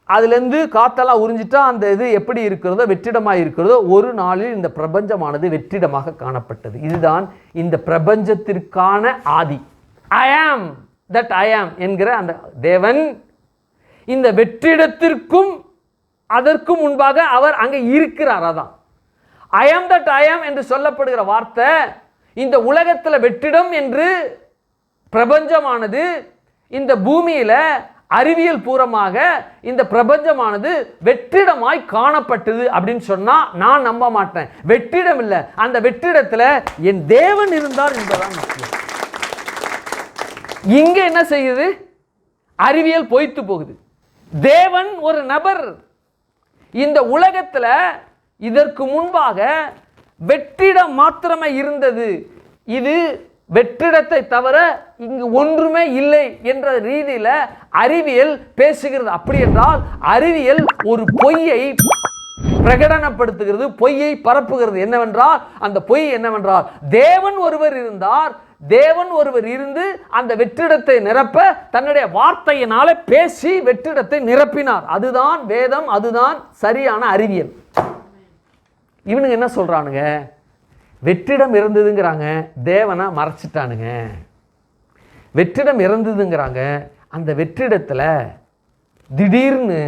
A: அதுலேருந்து காற்றெல்லாம் உறிஞ்சிட்டா அந்த இது எப்படி இருக்கிறதோ வெற்றிடமாக இருக்கிறதோ ஒரு நாளில் இந்த பிரபஞ்சமானது வெற்றிடமாக காணப்பட்டது. இதுதான் இந்த பிரபஞ்சத்திற்கான ஆதி. ஐ ஆம் தட் ஐ ஆம் என்கிற அந்த தேவன் இந்த வெற்றிடத்திற்கும் அதற்கும் முன்பாக அவர் அங்கே இருக்கிறார். அதான் ஐ ஆம் தட் ஐ ஆம் என்று சொல்லப்படுகிற வார்த்தை இந்த உலகத்தில் வெற்றிடம் என்று பிரபஞ்சமானது இந்த பூமியில் அறிவியல் பூர்வமாக இந்த பிரபஞ்சமானது வெற்றிடமாய் காணப்பட்டது அப்படின்னு சொன்னா நான் நம்ப மாட்டேன். வெற்றிடம் இல்லை, அந்த வெற்றிடத்தில் என் தேவன் இருந்தார் என்பதுதான் முக்கியம். இங்க என்ன செய்யுது? அறிவியல் பொய்த்து போகுது. தேவன் ஒரு நபர். இந்த உலகத்தில் இதற்கு முன்பாக வெற்றிடம் மாத்திரமே இருந்தது. இது வெற்றிடத்தை தவிர இங்கு ஒன்றுமே இல்லை என்ற ரீதியில் அறிவியல் பேசுகிறது. அப்படி என்றால் அறிவியல் ஒரு பொய்யை பிரகடனப்படுத்துகிறது, பொய்யை பரப்புகிறது. என்னவென்றால் அந்த பொய் என்னவென்றால் தேவன் ஒருவர் இருந்தார், தேவன் ஒருவர் இருந்து அந்த வெற்றிடத்தை நிரப்ப தன்னுடைய வார்த்தையினால பேசி வெற்றிடத்தை நிரப்பினார். அதுதான் வேதம், அதுதான் சரியான அறிவியல். இவனுங்க என்ன சொல்றானுங்க? வெற்றிடம் இருந்ததுங்கிறாங்க, தேவனை மறைச்சிட்டானுங்க. வெற்றிடம் இருந்ததுங்கிறாங்க, அந்த வெற்றிடத்தில் திடீர்னு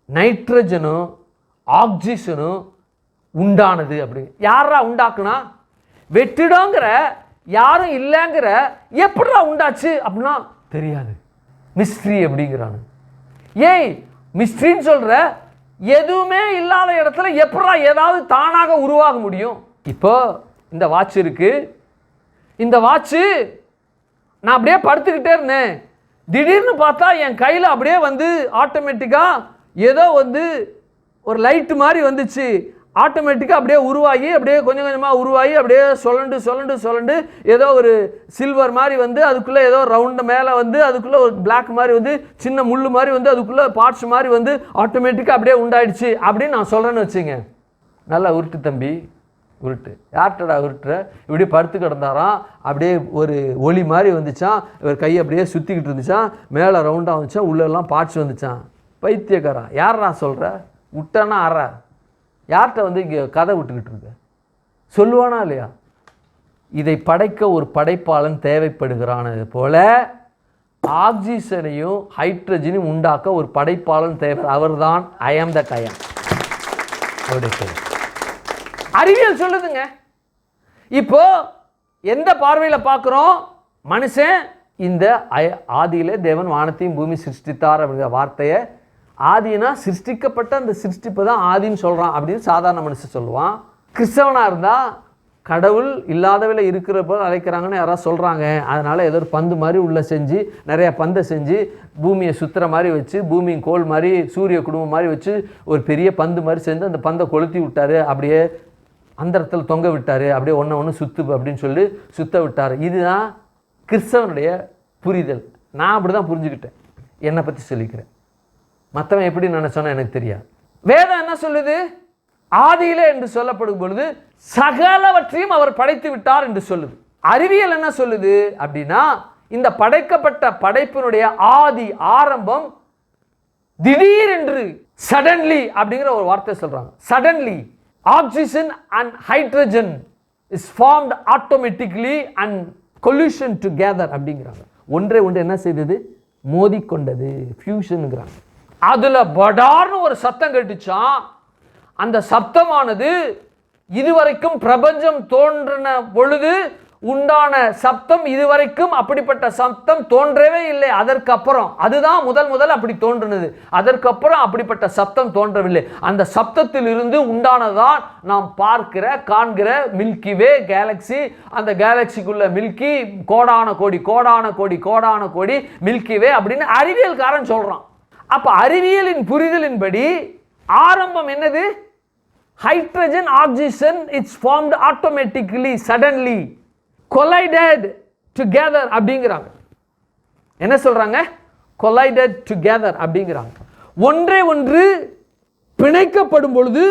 A: நைட்ரஜனும் ஆக்சிஜனும் உண்டானது. அப்படி யாரா உண்டாக்குனா? வெற்றிடங்கிற யாரும் இல்லைங்கிற எப்படா உண்டாச்சு அப்படின்னா தெரியாது, மிஸ்ட்ரி அப்படிங்கிறானு. ஏய் மிஸ்ட்ரின்னு சொல்ற? எதுவுமே இல்லாத இடத்துல எப்படா ஏதாவது தானாக உருவாக முடியும்? இப்போ இந்த வாட்ச் இருக்கு, இந்த வாட்சு நான் அப்படியே படுத்துக்கிட்டே இருந்தேன், திடீர்னு பார்த்தா என் கையில் அப்படியே வந்து ஆட்டோமேட்டிக்காக ஏதோ வந்து ஒரு லைட்டு மாதிரி வந்துச்சு. ஆட்டோமேட்டிக்காக அப்படியே உருவாகி அப்படியே கொஞ்சம் கொஞ்சமாக உருவாகி அப்படியே சொல்லண்டு ஏதோ ஒரு சில்வர் மாதிரி வந்து அதுக்குள்ளே ஏதோ ரவுண்டு மேலே வந்து அதுக்குள்ளே ஒரு பிளாக் மாதிரி வந்து சின்ன முள் மாதிரி வந்து அதுக்குள்ளே பார்ட்ஸ் மாதிரி வந்து ஆட்டோமேட்டிக்காக அப்படியே உண்டாயிடுச்சு அப்படின்னு நான் சொல்கிறேன்னு வச்சுங்க. நல்லா உருட்டு தம்பி, உருட்டு. யார்கிட்டடா உருட்டுற? இப்படி படுத்து கிடந்தாராம், அப்படியே ஒரு ஒளி மாதிரி வந்துச்சான், இவர் கையை அப்படியே சுற்றிக்கிட்டு இருந்துச்சான், மேலே ரவுண்டாக வந்துச்சான், உள்ளெல்லாம் பார்ட்ஸ் வந்துச்சான். பைத்தியக்காரன். யாரா சொல்கிற? விட்டானா ஆறா? யார்கிட்ட வந்து இங்கே கதை விட்டுக்கிட்டு இருக்க? சொல்லுவானா இல்லையா? இதை படைக்க ஒரு படைப்பாளன் தேவைப்படுகிறானது போல ஆக்சிஜனையும் ஹைட்ரஜனையும் உண்டாக்க ஒரு படைப்பாளன் தேவை. அவர்தான் ஐ ஆம் தட் ஐ ஆம். அவருடைய பெயர் அறிவியல் சொல்லுதுங்க. இப்போ எந்த பார்வையில் பார்க்குறோம்? மனுஷன் இந்த ஆதியிலே தேவன் வானத்தையும் பூமி சிருஷ்டித்தார் அப்படிங்கிற வார்த்தையை, ஆதினா சிருஷ்டிக்கப்பட்ட அந்த சிருஷ்டிப்பு தான் ஆதின்னு சொல்கிறான் அப்படின்னு சாதாரண மனுஷன் சொல்லுவான். கிறிஸ்தவனாக இருந்தால் கடவுள் இல்லாதவில இருக்கிற போல் அழைக்கிறாங்கன்னு யாராவது சொல்கிறாங்க. அதனால் ஏதோ ஒரு பந்து மாதிரி உள்ளே செஞ்சு நிறையா பந்தை செஞ்சு பூமியை சுற்றுற மாதிரி வச்சு பூமியின் கோள் மாதிரி சூரிய குடும்பம் மாதிரி வச்சு ஒரு பெரிய பந்து மாதிரி செஞ்சு அந்த பந்தை கொளுத்தி விட்டார், அப்படியே அந்த இடத்துல தொங்க விட்டார், அப்படியே ஒன்று சுத்து அப்படின்னு சொல்லி சுத்த விட்டார். இதுதான் கிறிஸ்தவனுடைய புரிதல். நான் அப்படி தான் புரிஞ்சுக்கிட்டேன், என்னை பற்றி சொல்லிக்கிறேன். மற்றவன் எப்படி நினச்சோன்னா எனக்கு தெரியாது. வேதம் என்ன சொல்லுது? ஆதியிலே என்று சொல்லப்படும் பொழுது சகலவற்றையும் அவர் படைத்து விட்டார் என்று சொல்லுது. அறிவியல் என்ன சொல்லுது அப்படின்னா, இந்த படைக்கப்பட்ட படைப்பினுடைய ஆதி ஆரம்பம் திடீரென்று சடன்லி அப்படிங்கிற ஒரு வார்த்தை சொல்றாங்க. Suddenly oxygen and hydrogen is formed automatically and coalition together அப்படிங்கிறாங்க. ஒன்றே ஒன்று என்ன செய்தது? மோதிக்கொண்டது, ஃபியூஷனுங்கிறாங்க. அதுல படார்னு ஒரு சத்தம் கேட்டுச்சான். அந்த சப்தமானது இதுவரைக்கும் பிரபஞ்சம் தோன்றின பொழுது உண்டான சப்தம், இதுவரைக்கும் அப்படிப்பட்ட சப்தம் தோன்றவே இல்லை. அதற்கப்புறம் அதுதான் முதல் அப்படி தோன்றினது. அதற்கப்புறம் அப்படிப்பட்ட சப்தம் தோன்றவில்லை. அந்த சப்தத்தில் இருந்து உண்டானதான் நாம் பார்க்கிற காண்கிற மில்கி வே கேலக்சி. அந்த கேலக்சிக்குள்ள மில்கி கோடான கோடி கோடான கோடி கோடான கோடி மில்கி வே அப்படின்னு அறிவியல்காரன் சொல்றான். அப்ப அறிவியலின் புரிதலின்படி ஆரம்பம் என்னது? Hydrogen oxygen it's formed automatically suddenly collided together அப்படிங்கிறாங்க. என்ன சொல்றாங்க? collided together அப்படிங்கிறாங்க. ஒன்றே ஒன்று பிணைக்கப்படும் பொழுது,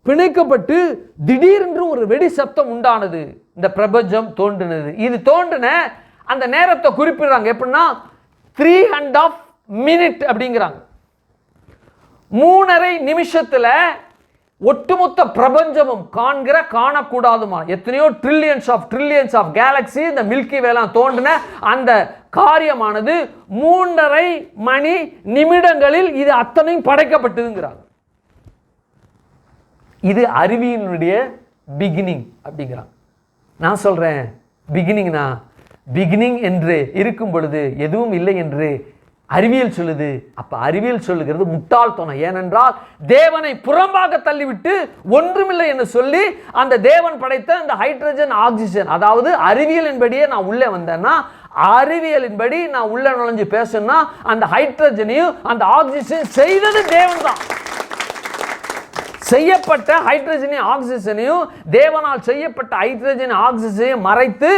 A: பிணைக்கப்பட்டு திடீரென்று ஒரு வெடி சப்தம் உண்டானது. இந்த பிரபஞ்சம் தோன்றினது. இது தோன்றின அந்த நேரத்தை குறிப்பிடுறாங்க. எப்படின்னா 3.5 minutes அப்படிங்கிறாங்க. 3.5 நிமிஷத்துல ஒட்டுமொத்த பிரபஞ்சமும் காண்கிற காணக்கூடாதுமா எத்தனையோ ட்ரில்லியன்ஸ் ஆஃப் கேலக்சி இந்த மில்கி வேலாம் தோன்றின அந்த காரியமானது 3.5 நிமிடங்களில் இது அத்தனையும் படைக்கப்பட்டதுங்கிறாங்க. இது அறிவியலுடைய பிகினிங் அப்படிங்கிறாங்க. நான் சொல்றேன், பிகினிங் என்று இருக்கும் பொழுது எதுவும் இல்லை என்று அறிவியல் சொல்லுது. அப்ப அறிவியல் சொல்லுகிறது முட்டாள்தனம். ஏனென்றால் தேவனை புறம்பாக தள்ளிவிட்டு ஒன்றுமில்லை என்று சொல்லி அந்த தேவன் படைத்த அந்த ஹைட்ரஜன் ஆக்சிஜன், அதாவது அறிவியலின்படியே நான் உள்ளே வந்தேன்னா, அறிவியலின்படி நான் உள்ள நுழைஞ்சு பேசணும்னா அந்த ஹைட்ரஜனையும் அந்த ஆக்சிஜன் செய்தது தேவன் தான். செய்யப்பட்ட ஹைட்ரஜனையும் ஆக்சிஜனையும் தேவனால் செய்யப்பட்ட ஹைட்ரஜன் ஆக்சிஜனையும் மறைத்து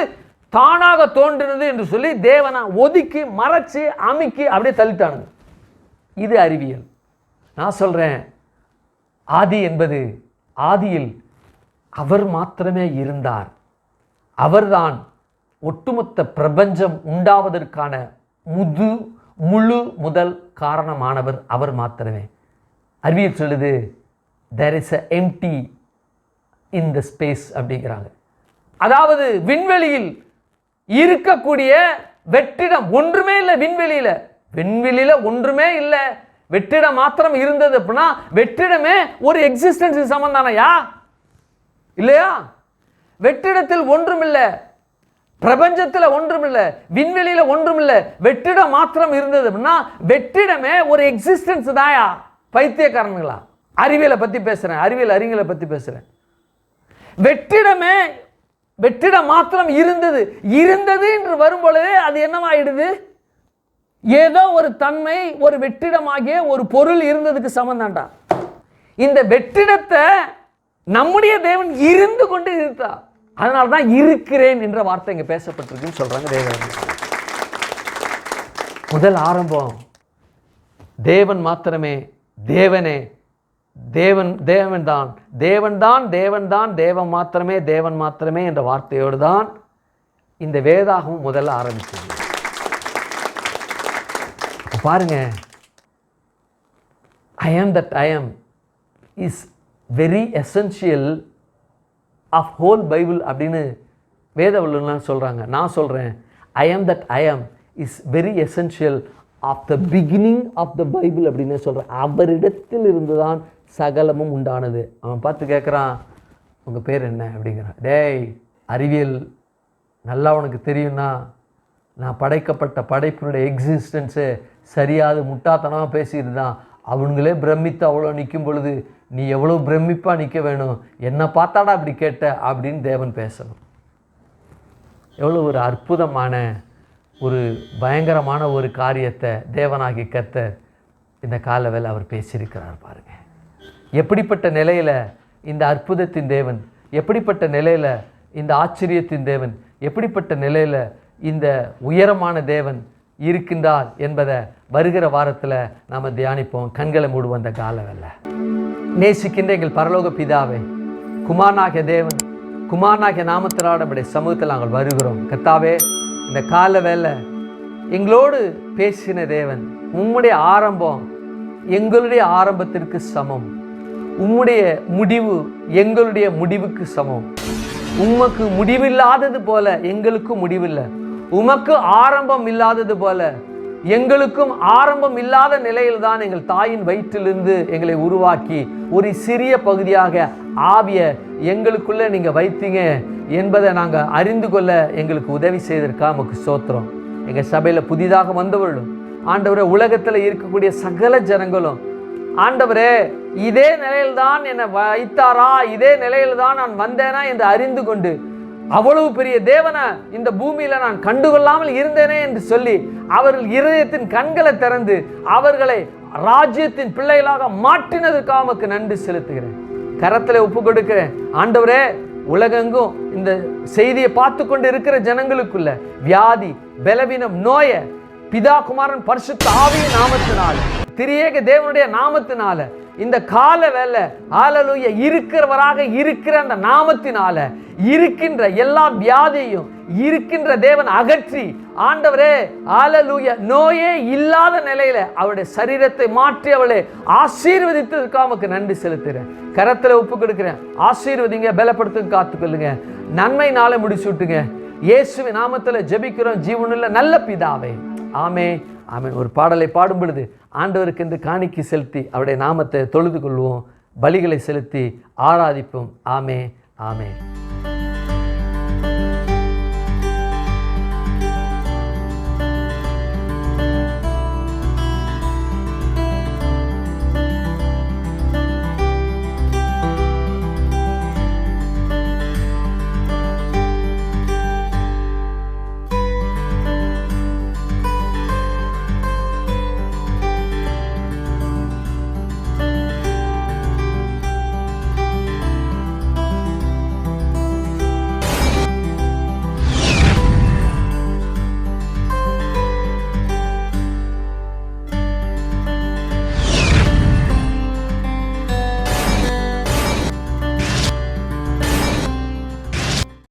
A: தானாக தோன்றினது என்று சொல்லி தேவனை ஒதுக்கி மறைச்சு அமுக்கி அப்படியே தள்ளிட்டானுங்க. இது அறிவியல். நான் சொல்றேன், ஆதி என்பது ஆதியில் அவர் மாத்திரமே இருந்தார். அவர்தான் ஒட்டுமொத்த பிரபஞ்சம் உண்டாவதற்கான முழு முதல் காரணமானவர். அவர் மாத்திரமே. அறிவியல் சொல்லுது there is a empty in the space அப்படிங்கிறாங்க. அதாவது விண்வெளியில் இருக்கக்கூடிய வெற்றிடம் ஒன்றுமே இல்லை. விண்வெளியில ஒன்றுமே இல்லை, வெற்றிடம் மாத்திரம் இருந்தது அப்படின்னா வெற்றிடமே ஒரு எக்ஸிஸ்டன்ஸ் சம்பந்தானையா இல்லையா? வெற்றிடத்தில் ஒன்றுமில்லை, பிரபஞ்சத்தில் ஒன்றுமில்லை, விண்வெளியில ஒன்றுமில்லை, வெற்றிடம் மாத்திரம் இருந்தது அப்படின்னா வெற்றிடமே ஒரு எக்ஸிஸ்டன்ஸ் தாயா? பைத்தியக்காரனுங்களா? அறிவியலை பத்தி பேசுறேன், அறிவியல் அறிஞர்களை பத்தி பேசுறேன். வெற்றிடம் மாத்திரம் இருந்தது என்று வரும்பொழுதே அது என்னவாயிடுது? ஏதோ ஒரு தன்மை, ஒரு வெற்றிடமாகிய ஒரு பொருள் இருந்ததுக்கு சம்பந்தாண்டா. இந்த வெற்றிடத்தை நம்முடைய தேவன் இருந்து கொண்டு இருந்தா, அதனால்தான் இருக்கிறேன் என்ற வார்த்தை இங்க பேசப்பட்டிருக்குன்னு சொல்றாங்க தேவன். முதல் ஆரம்பம் தேவன் மாத்திரமே, தேவனே, தேவன் மாத்திரமே என்ற வார்த்தையோடு தான் இந்த வேதாகமும் முதல்ல ஆரம்பிச்சது. பாருங்க, I am that I am is very essential of whole Bible அப்படின்னு வேத வல்லுநர்கள் சொல்றாங்க. நான் சொல்றேன், I am that I am is very essential of the beginning of the Bible அப்படின்னு சொல்றேன். அவரிடத்தில் இருந்துதான் சகலமும் உண்டானது. அவன் பார்த்து கேட்குறான், உங்கள் பேர் என்ன அப்படிங்கிறான். டேய், அறிவியல் நல்லா உனக்கு தெரியும்னா நான் படைக்கப்பட்ட படைப்பினுடைய எக்ஸிஸ்டன்ஸை சரியாது முட்டாத்தனமாக பேசிட்டு தான் அவங்களே பிரமித்து அவ்வளோ நிற்கும் பொழுது நீ எவ்வளோ பிரமிப்பாக நிற்க வேணும், என்னை பார்த்தாடா அப்படி கேட்ட அப்படின்னு தேவன் பேசணும். எவ்வளோ ஒரு அற்புதமான ஒரு பயங்கரமான ஒரு காரியத்தை தேவனாகி கர்த்தர் இந்த காலவேளை அவர் பேசியிருக்கிறார். பாருங்க, எப்படிப்பட்ட நிலையில் இந்த அற்புதத்தின் தேவன், எப்படிப்பட்ட நிலையில் இந்த ஆச்சரியத்தின் தேவன், எப்படிப்பட்ட நிலையில் இந்த உயரமான தேவன் இருக்கின்றார் என்பதை வருகிற வாரத்தில் நாம் தியானிப்போம். கண்களை மூடுவோம். அந்த காலவேளை நேசிக்கின்ற எங்கள் பரலோக பிதாவே, குமாரனாகிய தேவன், குமாரனாகிய நாமத்தினால் நம்முடைய சமூகத்தில் நாங்கள் வருகிறோம். கர்த்தாவே, இந்த கால வேளை எங்களோடு பேசின தேவன், உம்முடைய ஆரம்பம் எங்களுடைய ஆரம்பத்திற்கு சமம், உம்முடைய முடிவு எங்களுடைய முடிவுக்கு சமம். உமக்கு முடிவில்லாதது போல எங்களுக்கும் முடிவில்லை, உமக்கு ஆரம்பம் இல்லாதது போல எங்களுக்கும் ஆரம்பம் இல்லாத நிலையில்தான் எங்கள் தாயின் வயிற்றிலிருந்து எங்களை உருவாக்கி ஒரு சிறிய பகுதியாக ஆவிய எங்களுக்குள்ளே நீங்கள் வைத்தீங்க என்பதை நாங்கள் அறிந்து கொள்ள எங்களுக்கு உதவி செய்திருக்கா உமக்கு ஸ்தோத்திரம். எங்கள் சபையில் புதிதாக வந்தவர்களும் ஆண்டவரே, உலகத்தில் இருக்கக்கூடிய சகல ஜனங்களும் ஆண்டவரே, இதே நிலையில்தான் என்னை வைத்தாரா, இதே நிலையில்தான் நான் வந்தேனா என்று அறிந்து கொண்டு அவ்வளவு பெரிய தேவனை இந்த பூமியில நான் கண்டுகொள்ளாமல் இருந்தேனே என்று சொல்லி அவர்கள் இருதயத்தின் கண்களை திறந்து அவர்களை ராஜ்யத்தின் பிள்ளைகளாக மாற்றினதற்காக உமக்கு நன்றி செலுத்துகிறேன். கரத்தில் ஒப்பு கொடுக்கிறேன். ஆண்டவரே, உலகெங்கும் இந்த செய்தியை பார்த்து கொண்டு இருக்கிற ஜனங்களுக்குள்ள வியாதி, பலவீனம், நோய பிதா குமாரன் பரிசுத்த ஆவியின் நாமத்தினால, திரியேக தேவனுடைய நாமத்தினால, இந்த கால வேளை ஹல்லேலூயா இருக்கிறவராக இருக்கிற அந்த நாமத்தினால இருக்கின்ற எல்லா வியாதியையும் இருக்கின்ற தேவன் அகற்றி, ஆண்டவரே ஹல்லேலூயா, நோயே இல்லாத நிலையில அவருடைய சரீரத்தை மாற்றி அவளை ஆசீர்வதித்ததுக்காக உமக்கு நன்றி செலுத்துகிறேன். கரத்தில் ஒப்பு கொடுக்கிறேன். ஆசீர்வதிங்க, பலப்படுத்துங்க, காத்துக்கொள்ளுங்க, நன்மை நாளை முடிச்சு விட்டுங்க. இயேசுவின் நாமத்தில் ஜெபிக்கிறோம் ஜீவனுள்ள நல்ல பிதாவே, ஆமென், ஆமென். ஒரு பாடலை பாடும் பொழுது ஆண்டவருக்கு இந்த காணிக்கை செலுத்தி அவருடைய நாமத்தை தொழுது கொள்வோம், பலிகளை செலுத்தி ஆராதிப்போம். ஆமென், ஆமென்.